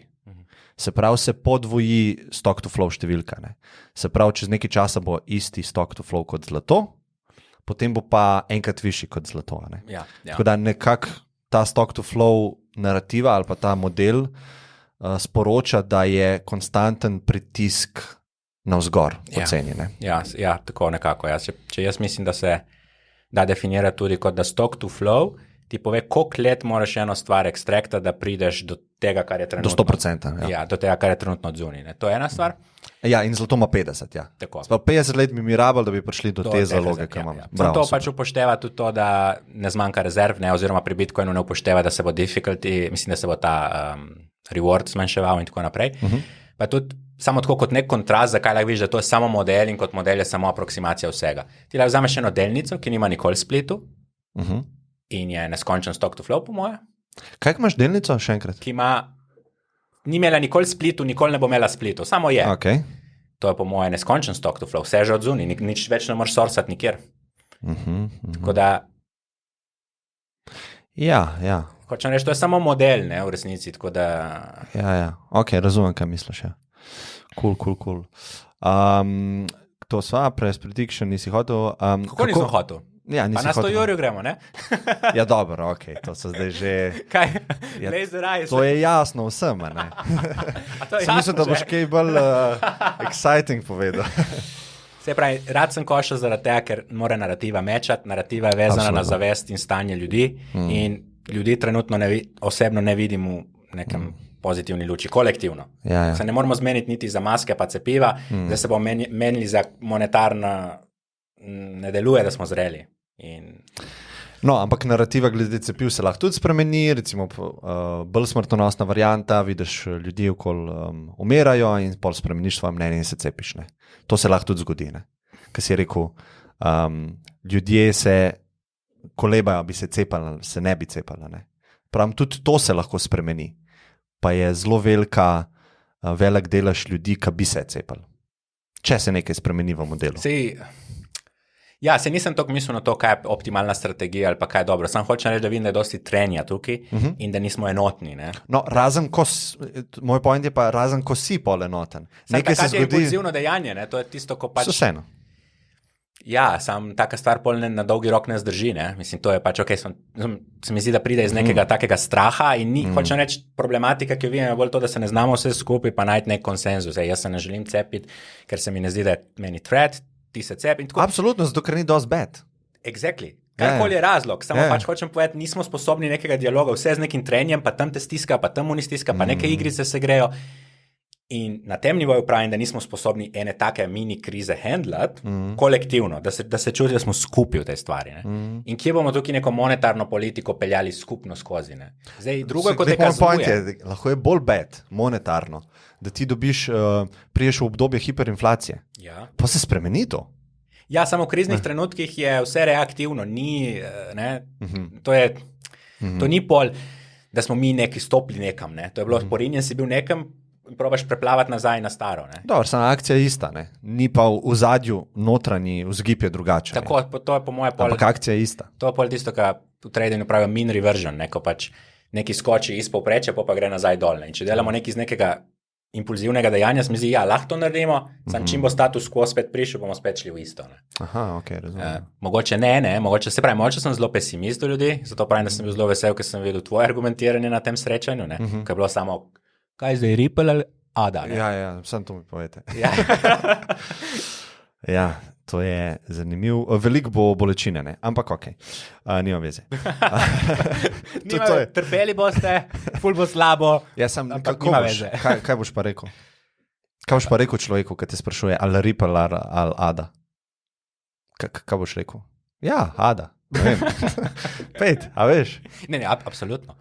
Se pravi, se podvoji stock to flow številka, ne. Se pravi, čez nekaj časa bo isti stock to flow kot zlato, potem bo pa enkrat višji kot zlato, ne. Ja. Tako da nekako ta stock to flow narativa ali pa ta model sporoča, da je konstanten pritisk navzgor poceni, ne. Ja, tako nekako. Ja. Če jaz mislim, da se da definira tudi kot da stock to flow, ti pove, koliko let moraš eno stvar ekstrakta, da prideš do tega, kar je trenutno. Do 100%. Ja, do tega, kar je trenutno odzuni. Ne. To je ena stvar. Ja, in zlato ima 50, ja. Tako. 50 let bi mi rabili, da bi prišli do te zaloge, ki imam. Bravo, to pač upošteva tudi to, da ne zmanjka rezerv, ne, oziroma pri Bitcoinu ne upošteva, da se bo difficulty, mislim, da se bo ta reward zmanjševal in tako naprej. Pa tudi samo tako kot nek kontrast, zakaj lahko vidiš, da to je samo model in kot model je samo aproksimacija vsega. Ti lahko vzameš eno delnico, ki nima nikoli splitu, in je neskončen stock to flow, po moje. Kaj imaš delnico, še enkrat? Ki ni imela nikoli splitu, nikoli ne bo imela splitu, samo je. Okay. To je po moje neskončen stock to flow, vse že odzuni, nič več ne moreš sorsati nikjer. Tako da... Ja. Hočem reči, to je samo model, ne, v resnici, tako da... Ja, ok, razumem, kaj misliš, ja. Cool. To sva, price prediction, nisi hotel... Kako nisem hotel? Ja, pa na 100 jurju gremo, ne? Ja, dobro, ok, to so zdaj že... Kaj? Laser eyes. To je jasno vsem, ne? Sem mislil, da boš kaj bolj exciting povedal. Se pravi, rad sem košal zaradi tega, ker mora narativa mečati, narativa je vezana na zavest in stanje ljudi in ljudi trenutno osebno ne vidim v nekem pozitivni luči, kolektivno. Ja. Se ne moramo zmeniti niti za maske pa cepiva, da se bomo menili za monetarno, ne deluje, da smo zreli. No, ampak narativa glede cepiv se lahko tudi spremeni, recimo bolj smrtonosna varianta, vidiš ljudi okoli umirajo in pol spremeniš svoje mnenje in se cepiš, ne. To se lahko tudi zgodi, ne. Kaj si rekel, ljudje se kolebajo, bi se cepali, se ne bi cepali, ne. Pravim, tudi to se lahko spremeni, pa je zelo velik delež ljudi, ki bi se cepali. Če se nekaj spremeni v modelu. Ja, se nisem toliko mislil na to, kaj je optimalna strategija ali pa kaj je dobro. Sam hočem reči, da vidim, da je dosti trenja tukaj in da nismo enotni. Ne? No, moj point je pa, razen ko si pol enoten. Nekaj se zgodi. To je impulzivno dejanje, ne? To je tisto, ko pač... Vseeno. Ja, sam taka stvar pol na dolgi rok ne zdrži, ne? Mislim, to je pač, se mi zdi, da pride iz nekega takega straha in hočem reči, problematika, ki jo vidim, je bolj to, da se ne znamo vse skupaj pa najti nek konsenzus. Jaz se ne želim cepiti, ker se mi ne zdi, da je meni threat, ti se cepi in tako. Absolutno, zato ker ni dosti bad. Exactly. Karkoli je razlog, samo pač hočem povedati, nismo sposobni nekega dialoga, vse z nekim trenjem, pa tam te stiska, pa tam oni stiska, pa neke igrice se grejo. In na tem nivoju pravim, da nismo sposobni ene take mini krize handlati kolektivno, da se čuti, da smo skupaj v tej stvari. Ne? In kje bomo tukaj neko monetarno politiko peljali skupno skozi. Ne? Zdaj, drugo je, kot te kazuje. Lahko je bolj bad, monetarno, da ti dobiš, priješ v obdobje hiperinflacije. Ja. Pa se spremeni to. Ja, samo v kriznih trenutkih je vse reaktivno, ni, ne, to ni pol, da smo mi neki stopili nekam, ne, to je bilo porinjen, si bil nekam in probaš preplavati nazaj na staro, ne. Dobro, samo akcija je ista, ne, ni pa v zadju notranji vzgib je drugače. Tako, to je po moje pol... Ampak akcija je ista. To je pol tisto, kar v tradingu pravijo mean reversion, ne, ko pač neki skoči iz povprečja, pa gre nazaj dol, ne, in če delamo neki iz nekega impulzivnega dejanja, se mi zdi, ja, lahko to naredimo, sam čim bo status quo spet prišel, bomo spet šli v isto. Ne. Aha, ok, razumem. Mogoče mogoče sem zelo pesimist do ljudi, zato pravim, da sem bil zelo vesel, ker sem videl tvoje argumentiranje na tem srečanju, ne, ker je bilo samo, kaj zdaj, Ripple ali Ada, ne? Ja, samo to mi povete. Ja, to je zanimivo. Veliko bo bolečine, ne? Ampak ok, nima veze. Trpeli boste, ful bo slabo, ampak nima veze. Kaj boš pa rekel? Kaj boš pa rekel človeku, ki te sprašuje, ali Ripple ali Ada? Kaj boš rekel? Ja, Ada. Pet, a veš? Ne, absolutno.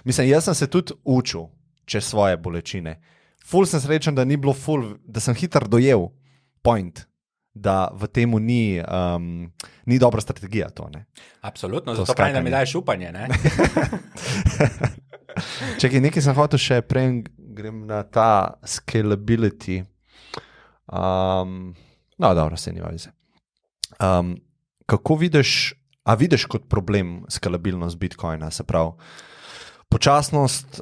Mislim, jaz sem se tudi učil čez svoje bolečine. Ful sem srečen, da ni bilo da sem hitro dojel point, da v temu ni dobra strategija to, ne. Absolutno, zato pravim, da mi daješ upanje, ne. Čekaj, nekaj sem hotel še, prej grem na ta scalability. No, dobro, se nima veze. Kako vidiš kot problem skalabilnost Bitcoina, se pravi, počasnost,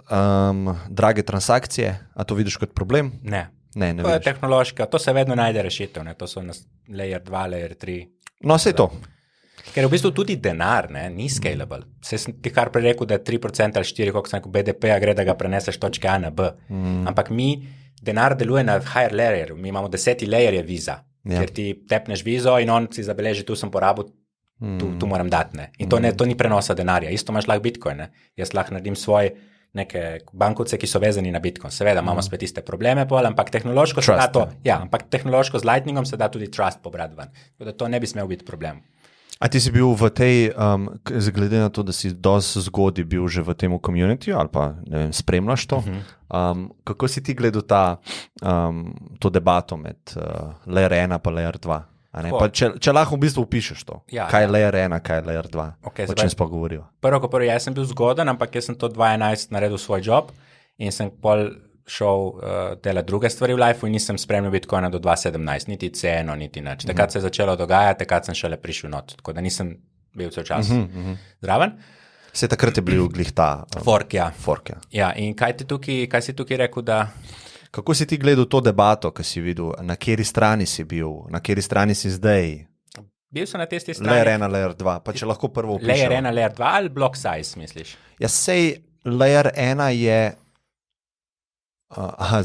drage transakcije, a to vidiš kot problem? Ne to vidiš. Je tehnološka, to se vedno najde rešitev, ne? To so layer 2, layer 3. No, sej to. Ker v bistvu tudi denar, ne, ni scalable. Se sem ti kar prej rekel, da 3% ali 4%, koliko sem rekel, BDP-a gre, da ga preneseš točke A na B. Ampak denar deluje na higher layer, mi imamo 10. layer je viza, ker ti tepneš vizo in on si zabeleži, tu sem porabil, tu moram dati, ne. In to ni prenosa denarja. Isto imaš lahko Bitcoin, ne. Jaz lahko naredim svoje neke bankovce, ki so vezani na Bitcoin. Seveda imamo spet iste probleme, ampak tehnološko se da to, ampak tehnološko z Lightningom se da tudi trust pobrati ven. Tako da to ne bi smel biti problem. A ti si bil v tej, glede na to, da si dosti zgodaj bil že v tem communityju ali pa, ne vem, spremljaš to, kako si ti gledal to debato med layer 1 pa layer 2? Pa če lahko v bistvu upišeš to, kaj je layer 1, kaj je layer 2, o čem smo govorili. Prvo, jaz sem bil zgodan, ampak jaz sem to 2011 naredil svoj job in sem pol šel delati druge stvari v lifeu in nisem spremljal Bitcoina do 2017, niti ceno, niti nič. Takrat se je začelo dogajati, takrat sem šele prišel not, tako da nisem bil cel čas zraven. Se takrat je bil glih ta fork, ja. Ja, in kaj si tukaj rekel, da... Kako si ti gledal to debato, ki si videl, na kateri strani si bil, na kateri strani si zdaj? Bil sem na testi strani. Layer 1, layer 2, pa če lahko prvo opišem. Layer 1, layer 2 ali block size, misliš? Ja, sej layer 1 je...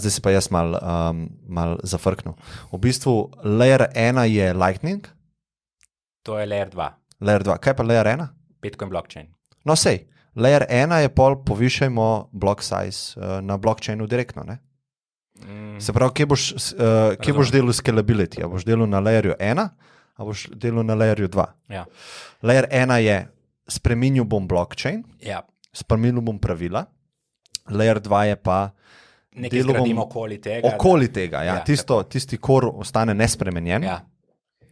zdaj se pa jaz mal zafrknil. V bistvu layer 1 je Lightning. To je layer 2. Layer 2. Kaj pa layer 1? Bitcoin blockchain. No, sej. Layer 1 je pol povišajmo block size na blockchainu direktno, ne? Se pravi, kje boš delal scalability? A boš delal na layerju 1, a boš delal na layerju 2? Ja. Layer 1 je, spremenil bom blockchain, spremenil bom pravila, layer 2 je pa nekaj zgradim okoli tega. Okoli tega, ja. Tisti core ostane nespremenjen,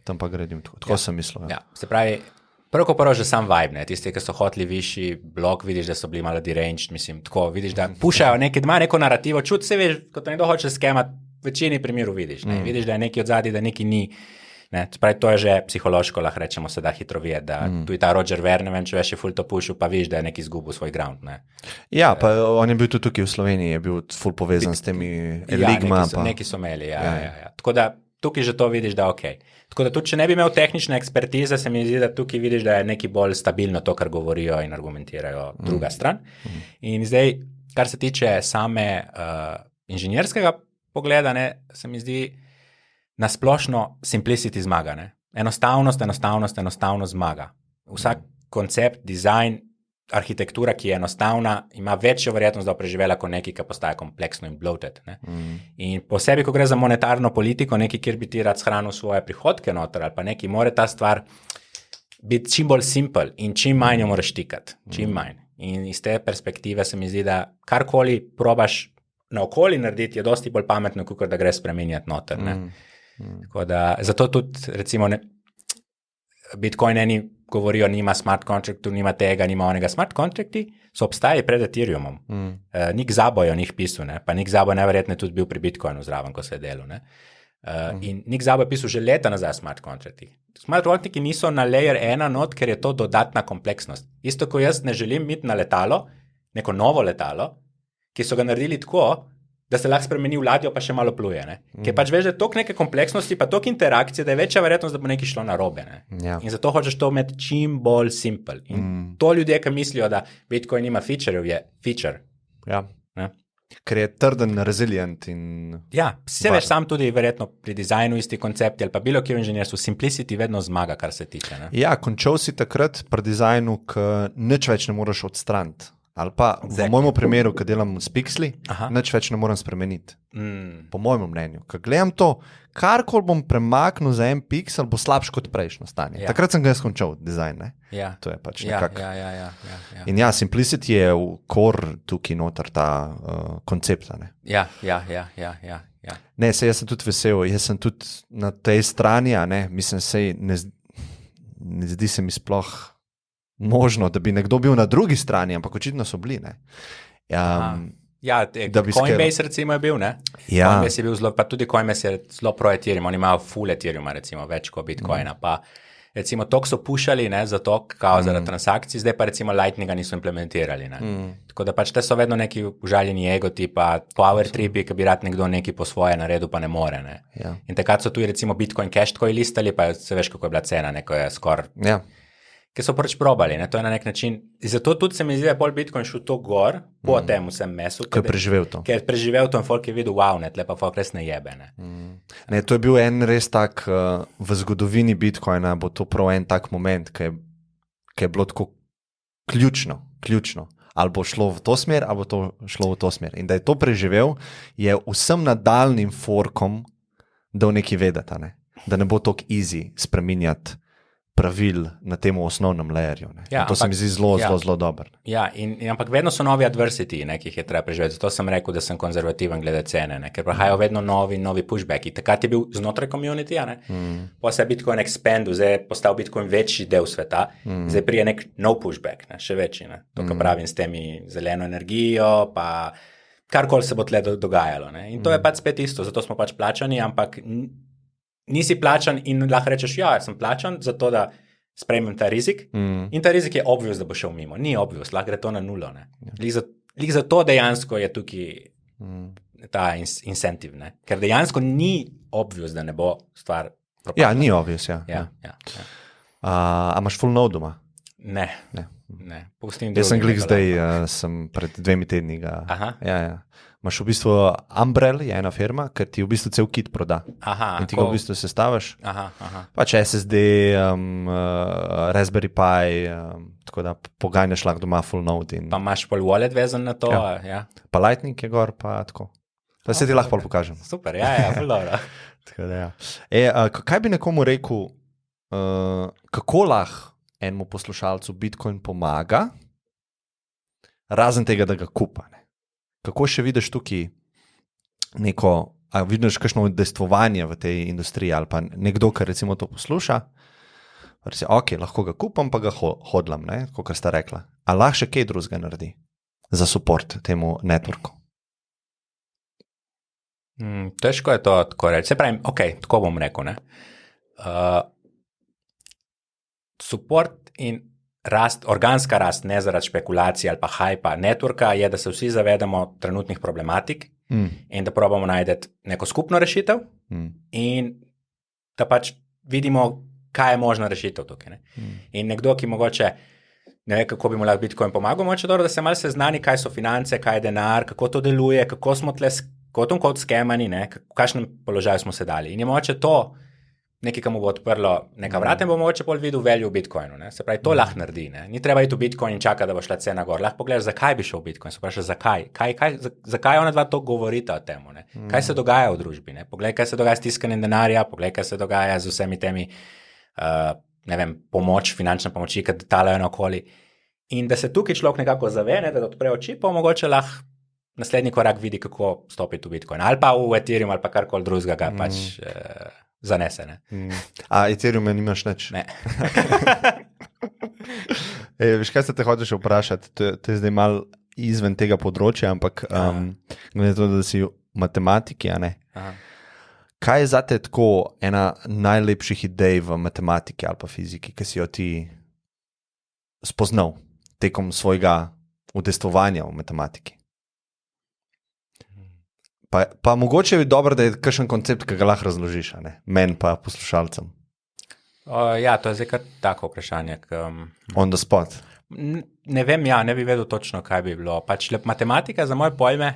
tam pa gradim tako sem mislil. Ja. Se pravi, prvo že sam vibe, ne? Tisti, ki so hoteli višji blok, vidiš, da so bili malo deranged, mislim, tako, vidiš, da pušajo neko narativo, čut se veš, kot nekdo hoče skemati, v večini primerov vidiš, ne? Vidiš, da je neki odzadji, da neki ni Spravi, to je že psihološko, lahko rečemo, se da hitro videti, da tudi ta Roger Ver, ne vem, če veš, je ful to pušil, pa viš, da je neki izgubil svoj ground. Ne. Ja, pa on je bil tudi tukaj v Sloveniji, je bil ful povezan s temi Enigma. Neki so imeli, ja. Tako da tukaj že to vidiš, da ok. Tako da tudi, če ne bi imel tehnične ekspertize, se mi zdi, da tukaj vidiš, da je neki bolj stabilno to, kar govorijo in argumentirajo druga stran. In zdaj, kar se tiče same inženirskega pogleda, ne, se mi zdi, na splošno simplicity zmaga. Ne. Enostavnost zmaga. Vsak koncept, dizajn, arhitektura, ki je enostavna, ima večjo verjetnost, da bo preživela kot nekaj, ki postaja kompleksno in bloated. Ne. In posebej, ko gre za monetarno politiko, nekaj, kjer bi ti rad shranil svoje prihodke noter, ali pa nekaj, mora ta stvar biti čim bolj simple in čim manj jo moraš tikati. Čim manj. In iz te perspektive se mi zdi, da karkoli probaš naokoli narediti, je dosti bolj pametno, kot da gre spremenjati noter. Ne. Tako da, zato tudi, recimo, Bitcoin eni govorijo, nima smart contractu, nima tega, nima onega. Smart contracti so obstajali pred Ethereumom. Nik Szabo je o njih pisal, ne? Pa Nik Szabo je najverjetneje tudi bil pri Bitcoinu zraven, ko se je delal. In Nik Szabo je pisal že leta nazaj smart contracti. Smart contracti niso na layer 1 not, ker je to dodatna kompleksnost. Isto, ko jaz ne želim iti na letalo, neko novo letalo, ki so ga naredili tako, da se lahko spremeni v ladjo, pa še malo pluje. Ker pač veš, da je toliko neke kompleksnosti, pa toliko interakcije, da je večja verjetnost, da bo nekaj šlo narobe. Ja. In zato hočeš to imeti čim bolj simple. In to ljudje, ki mislijo, da Bitcoin ima featurejev, je feature. Ja. Ker je trden, resilient in... Ja, se veš sam tudi verjetno pri dizajnu isti koncepti ali pa bilo kje v inženirstvu, simplicity vedno zmaga, kar se tiče. Ne? Ja, končal si takrat pri dizajnu, ki nič več ne moraš odstraniti. Ali pa v mojem primeru, ko delam s piksli, nič več ne moram spremeniti. Po mojem mnenju. Ko gledam to, karkoli bom premaknil za en piksel, bo slabš kot prejšnjo stanje. Ja. Takrat sem ga končal dizajn. Ja. To je pač nekako. Ja. In ja, simplicity je v core tukaj noter ta koncept. Ja. Ne, sej jaz sem tudi vesel, jaz sem tudi na tej strani, mislim, sej ne zdi se mi sploh možno, da bi nekdo bil na drugi strani, ampak očitno so bili. Coinbase recimo je bil, ne? Ja. Coinbase je bil zelo, pa tudi Coinbase je zelo pro Ethereum, oni imajo full Ethereum, recimo, več kot Bitcoina, pa recimo tok so pušali, ne, za to, kao zaradi transakcij, zdaj pa recimo Lightninga niso implementirali, ne. Tako da pač te so vedno neki užaljeni ego tipa power tripi, ki bi rad nekdo neki po svoje naredil, pa ne more, ne. Ja. In takrat so tudi recimo Bitcoin Cash tako listali, pa se veš, kako je bila cena, neko je skoraj. Ja. Ki so pač probali, ne? To je na nek način. Zato tudi se mi zdi, da je pol Bitcoin šel to gor, po tem vsem mesu. Ker je preživel to. Ker je preživel to in folk je videl, wow, ne, tle pa folk res ne jebe. Ne? Ne, to je bil en res tak, v zgodovini Bitcoina bo to prav en tak moment, ki je bilo tako ključno. Ali bo šlo v to smer, ali bo to šlo v to smer. In da je to preživel, je vsem nadaljnim forkom dal nekaj vedeti, ne? Da ne bo tako easy spreminjati pravil na tem osnovnem layerju. Ja, to se mi zdi zelo dobro. Ja, ampak vedno so novi adversity, ki jih je treba preživeti. Zato sem rekel, da sem konzervativen glede cene, ne? Ker prihajajo vedno novi pushbacki. Takrat je bil znotraj community, pa se je Bitcoin expandil, zdaj je postal Bitcoin večji del sveta, zdaj prije nek nov pushback, ne? Še večji. Ne? To, kar pravim s temi zeleno energijo, pa karkoli se bo tle dogajalo. Ne? In to je pač spet isto, zato smo pač plačani, ampak nisi plačan in lahko rečeš, ja, sem plačan zato, da sprejmem ta rizik in ta rizik je obvious, da bo šel mimo. Ni obvious, lahko gre to na nulo. Lih zato dejansko je tukaj ta incentive, ne? Ker dejansko ni obvious, da ne bo stvar propadla. Ja, ni obvious, ja. A imaš full node doma? Ne. Jaz sem glih zdaj, sem pred 2 tedni ga. Ja. Imaš v bistvu Umbrel, je ena firma, ker ti v bistvu cel kit proda. In ti ga v bistvu sestaviš. Pač SSD, Raspberry Pi, tako da poganjaš lahko doma full node. Pa imaš pol wallet vezan na to? Ja. Pa Lightning je gor, pa tako. Da se ti lahko pol pokažem. Super, ja, full dobro. Tako da ja. Kaj bi nekomu rekel, kako lahko enemu poslušalcu Bitcoin pomaga, razen tega, da ga kupa, ne? Kako še vidiš tukaj neko, vidiš kakšno udejstvovanje v tej industriji ali pa nekdo, ki recimo to posluša, pa reci, ok, lahko ga kupam, pa ga hodlam, ne, kot sta rekla. A lahko še kaj drugega naredi za support temu networku? Težko je to tako reči. Se pravim, ok, tako bom rekel, ne. Support in organska rast, ne zaradi špekulacij ali pa hajpa networka, je, da se vsi zavedamo trenutnih problematik in da probamo najti neko skupno rešitev in da pač vidimo, kaj je možna rešitev tukaj. Ne? In nekdo, ki mogoče ne ve, kako bi mu lahko Bitcoin pomagal, mogoče dobro, da se malo seznani, kaj so finance, kaj je denar, kako to deluje, kako smo tle kot skemani, v kakšnem položaju smo se dali. In je mogoče to nekaj, ki mu bo odprlo neka vrata in bo mogoče bolj videl value v Bitcoinu. Ne? Se pravi, to lahko naredi. Ne? Ni treba iti v Bitcoin in čakati, da bo šla cena gor. Lahko pogledaš, zakaj bi šel v Bitcoin. Se pravi, zakaj? Zakaj ona dva to govorita o tem? Kaj se dogaja v družbi? Ne? Poglej, kaj se dogaja s tiskanjem denarja, poglej, kaj se dogaja z vsemi temi finančne pomoči, ki talajo naokoli. In da se tukaj človek nekako zavene, da odpre oči, pa mogoče lahko naslednji korak vidi, kako stopiti v Bitcoin. Ali pa v Ethereum, ali pa karkoli drugega, pač zanese. A Ethereum nimaš nič? Ne. Veš, kaj se te hočeš vprašati? To je zdaj malo izven tega področja, ampak glede to, da si v matematiki, a ne? Aha. Kaj je zate tako ena najlepših idej v matematiki ali pa fiziki, ki si jo ti spoznal tekom svojega udejstvovanja v matematiki? Pa mogoče je dobro, da je kakšen koncept, ki ga lahko razložiš, meni pa poslušalcem. Ja, to je zdaj kar tako vprašanje. On the spot. Ne vem, ne bi vedel točno, kaj bi bilo. Pač matematika za moje pojme,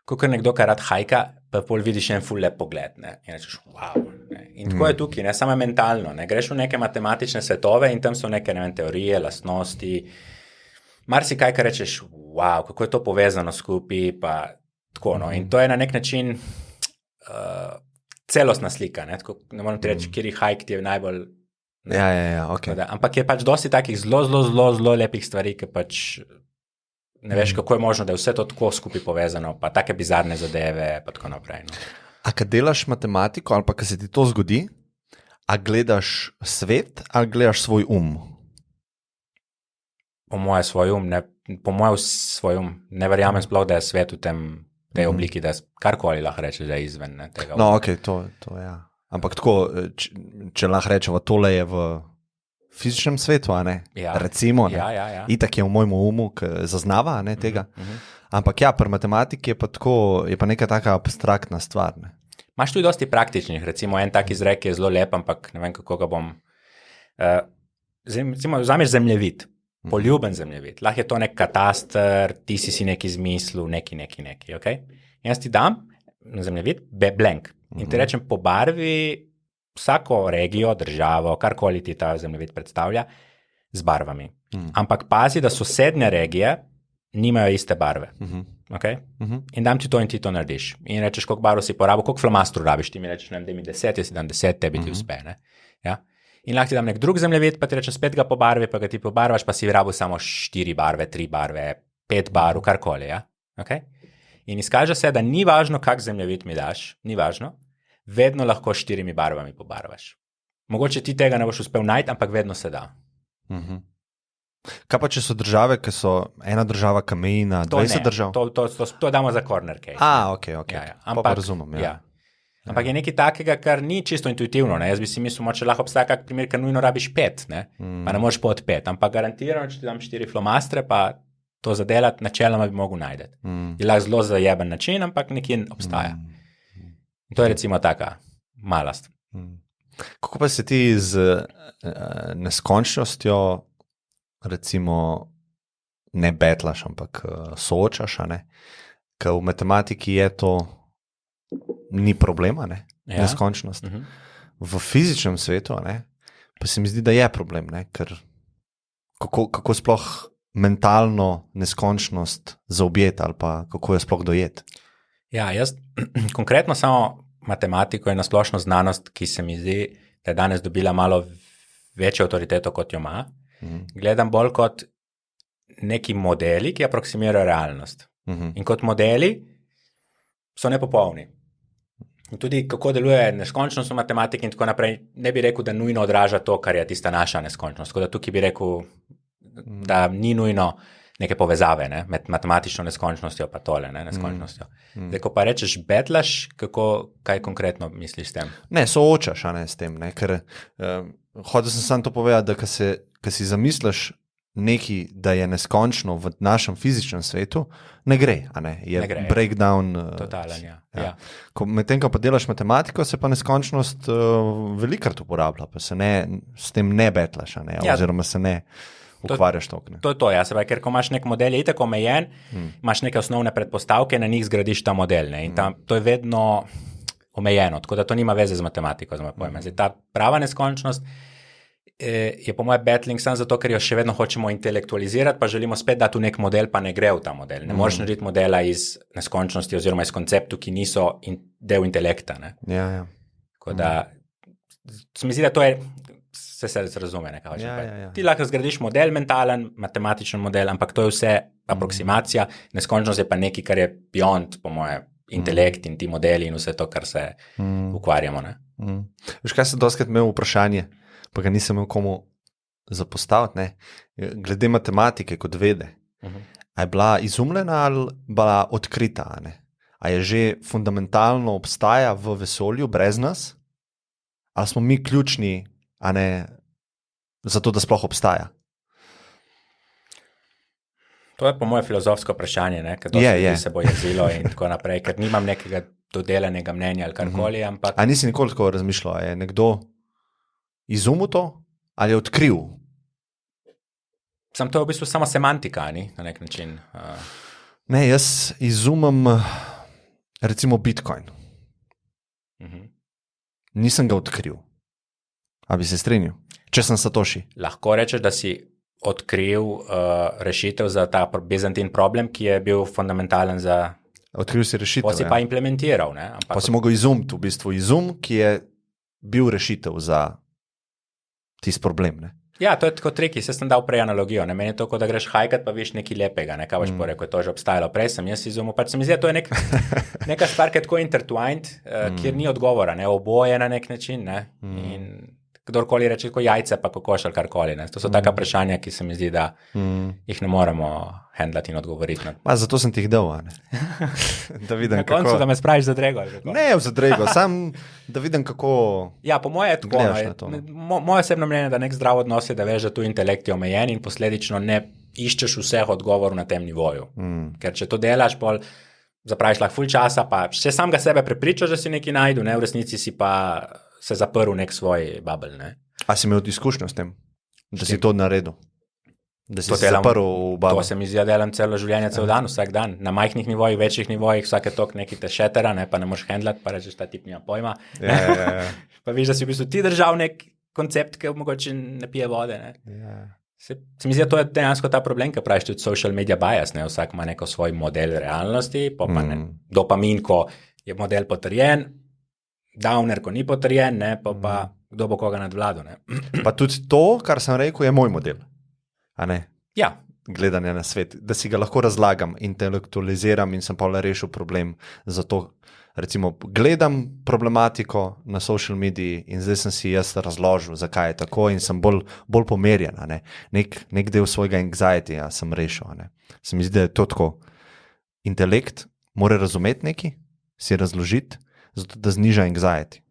kot nekdo, ki rad hajka, pa pol vidiš en ful lep pogled. Ne? In rečeš, wow. Ne? In tako je tukaj, ne samo mentalno. Ne? Greš v neke matematične svetove in tam so neke teorije, lastnosti, marsikaj, kar rečeš, wow, kako je to povezano skupaj, pa tako, no. In to je na nek način celostna slika. Ne morem ti reči, kjer je hajk, ti je najbolj. Ja, ok. Ampak je pač dosti takih zelo lepih stvari, ki pač ne veš, kako je možno, da je vse to tako skupaj povezano, pa take bizarne zadeve, pa tako naprej. No. A kad delaš matematiko, ali pa kad se ti to zgodi, a gledaš svet, ali gledaš svoj Po moje svoj um. Ne verjamem sploh, da je svet v tej obliki, da karkoli lahko reče, da je izven tega. No, ok, to ja. Ampak tako, če lahko rečemo, tole je v fizičnem svetu, a ne? Ja. Recimo, ne? Ja. Itak je v mojem umu, ki zaznava, ne, tega. Ampak ja, pri matematiki je pa tako, je pa neka taka abstraktna stvar, ne? Imaš tudi dosti praktičnih, recimo en tak izrek je zelo lep, ampak ne vem, kako ga bom. Recimo, vzameš zemljevid, poljuben zemljevid. Lahko je to nek kataster, ti si neki izmislil, neki, ok? Jaz ti dam na zemljevid blank in ti rečem po barvi vsako regijo, državo, karkoli ti ta zemljevid predstavlja, z barvami. Ampak pazi, da sosednje regije nimajo iste barve. Okay? In dam ti to in ti to narediš. In rečeš, koliko barv si porabil, koliko flomastru rabiš, ti mi rečeš, da mi 10, jaz si dam 10, tebi ti uspe. Ne? Ja? In lahko ti dam nek drug zemljevid, pa ti rečeš spet ga pobarvi, pa ga ti pobarvaš, pa si rabil samo 4 barve, 3 barve, 5 barv, karkoli. Ja? Okay? In izkaže se, da ni važno, kak zemljevid mi daš, ni važno, vedno lahko 4 barvami pobarvaš. Mogoče ti tega ne boš uspel najti, ampak vedno se da. Kaj pa, če so države, ki so ena država, ki meji na 20 držav? To damo za corner case. Ok. Ja. Ampak razumem, ja. Ampak je nekaj takega, kar ni čisto intuitivno. Ne? Jaz bi si mislil, če lahko obstaja kak primer, ker nujno rabiš 5, pa ne moreš pod 5, ampak garantirano, če ti dam 4 flomastre, pa to zadelati, načeloma bi mogel najti. Je lahko zelo zajeben način, ampak nekje obstaja. In to je recimo taka mala stvar. Kako pa se ti z neskončnostjo recimo ne betlaš, ampak soočaš, a ne? Ker v matematiki je to ni problema, ne? Ja. Neskončnost. V fizičnem svetu, ne? Pa se mi zdi, da je problem, ne? Ker kako sploh mentalno neskončnost zaobjeti ali pa kako jo sploh dojeti? Ja, jaz konkretno samo matematiko in nasplošno znanost, ki se mi zdi, da je danes dobila malo večjo avtoriteto, kot jo ima, gledam bolj kot neki modeli, ki aproksimirajo realnost. In kot modeli so nepopolni. In tudi kako deluje neskončnost v matematiki in tako naprej, ne bi rekel, da nujno odraža to, kar je tista naša neskončnost. Tako da tukaj bi rekel, da ni nujno neke povezave, ne? Med matematično neskončnostjo pa tole, ne? Neskončnostjo. Zdaj, ko pa rečeš betlaš, kaj konkretno misliš s tem? Ne, soočaš, a ne s tem, ne? Ker hotel sem samo to povedati, da ko si zamisliš nekaj, da je neskončno v našem fizičnem svetu, ne gre, a ne? Je breakdown. Totalen, ja. Medtem, ko pa delaš matematiko, se pa neskončnost velikrat uporablja, pa se s tem ne betlaš, a ne? Oziroma se ne ukvarjaš toliko. To je to, ja, se pravi, ker ko imaš nek model, je itak omejen, imaš neke osnovne predpostavke, na njih zgradiš ta model, ne? In to je vedno omejeno, tako da to nima veze z matematiko, z moj pojem. Zdaj, ta prava neskončnost je po mojem battling samo zato, ker jo še vedno hočemo intelektualizirati, pa želimo spet dati v nek model, pa ne gre v ta model. Ne moreš narediti modela iz neskončnosti oziroma iz konceptu, ki niso del intelekta. Ne? Ja. Tako da se mi zdi, da to je, se razume, ne, kaj hočem povedati. Ti lahko zgradiš model, mentalen, matematičen model, ampak to je vse aproksimacija, neskončnost je pa nekaj, kar je beyond, po moje, intelekt in ti modeli in vse to, kar se ukvarjamo. Ne? Veš, kaj sem doskrat imel vprašanje, pa ga nisem imel komu zapostaviti, ne? Glede matematike kot vede. A je bila izumljena ali bila odkrita? Ne? A je že fundamentalno obstaja v vesolju brez nas? Ali smo mi ključni, a ne zato, da sploh obstaja? To je po moje filozofsko vprašanje, ne? Ker dosti se bo jezilo in tako naprej, ker nimam nekega dodelanega mnenja ali karkoli, ampak... A nisi nikoli tako razmišljal, a je nekdo izumil to ali je odkril? To je v bistvu samo semantika, ni? Na nek način. Ne, jaz izumem recimo Bitcoin. Nisem ga odkril. A bi se strinjal? Če sem Satoshi. Lahko rečeš, da si odkril rešitev za ta Byzantine problem, ki je bil fundamentalen za... Odkril si rešitev, pa si pa implementiral, ne? Pa si mogel izumiti v bistvu izum, ki je bil rešitev za tisti problem, ne? Ja, to je tako triki, sem dal prej analogijo, ne? Meni je to, kot da greš hajkat, pa viš nekaj lepega, ne? Kaj boš porekel, je to že obstajalo, prej sem jaz izumil, pač se mi zdi, to je neka stvar, ki je tako intertwined, kjer ni odgovora, ne? Oboje na nek način, ne? In kdorkoli reče, kot jajce, pa kokoš ali karkoli, ne? To so taka vprašanja, ki se mi zdi, da jih ne moremo handlati in odgovoriti. Zato sem ti jih dal, ne? Da vidim, na koncu, da me spraviš za drego. Ne, za drego, sam da vidim, kako... Ja, po moje je tako. Moje osebno mnenje, da nek zdrav odnos je, da veš, da tu intelekt je omejen in posledično ne iščeš vseh odgovorov na tem nivoju. Ker če to delaš, pol zapraviš lahko ful časa, pa še sam ga sebe prepričaš, da si nekaj najdu, ne? V resnici si pa se zaprl nek svoj bubble, ne? A si imel izkušnjo s tem, da si to naredil? Da si se zaprl v bubble? To se mi zdi, da delam celo življenje, cel dan, vsak dan. Na majhnih nivojih, večjih nivojih, vsake tok neki te šetera, ne? Pa ne moš handlati, pa rečeš, ta tip nima pojma. Ja. Pa viš, da si v bistvu ti držal nek koncept, ki mogoče ne pije vode, ne? Ja. Se mi zdi, da to je dejansko ta problem, ki praviš tudi social media bias, ne? Vsak ima neko svoj model realnosti, pa ne, dopamin, ko je model potrjen, downer, ko ni potrjen, ne? Pa kdo bo koga nadvladal, ne? Pa tudi to, kar sem rekel, je moj model, a ne? Ja. Gledanje na svet, da si ga lahko razlagam, intelektualiziram in sem pa rešil problem. Zato recimo gledam problematiko na social mediji in zdaj sem si jaz razložil, zakaj je tako in sem bolj pomerjen, a ne? Nek del svojega anxiety sem rešil, a ne? Se mi zdi, da je to tako. Intelekt mora razumeti nekaj, si razložiti, zato da zniža anxiety.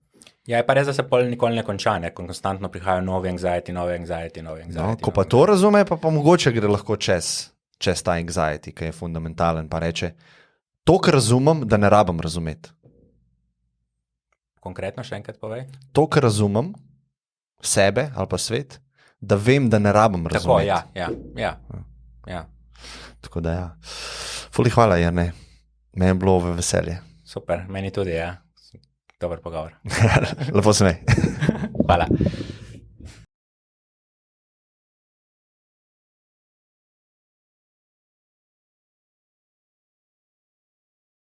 Ja, je pa res, da se pol nikoli ne konča, ne? Konstantno prihajajo novi anxiety. No, ko pa to razume, pa mogoče gre lahko čez ta anxiety, ki je fundamentalen, pa reče, to, kar razumem, da ne rabim razumeti. Konkretno še enkrat povej? To, kar razumem, sebe ali pa svet, da vem, da ne rabim razumeti. Tako, ja. Tako da ja. Fuli hvala, Jerne. Meni je bilo v veselje. Super, meni tudi, ja. Dober pogovor. Lepo se me. Hvala.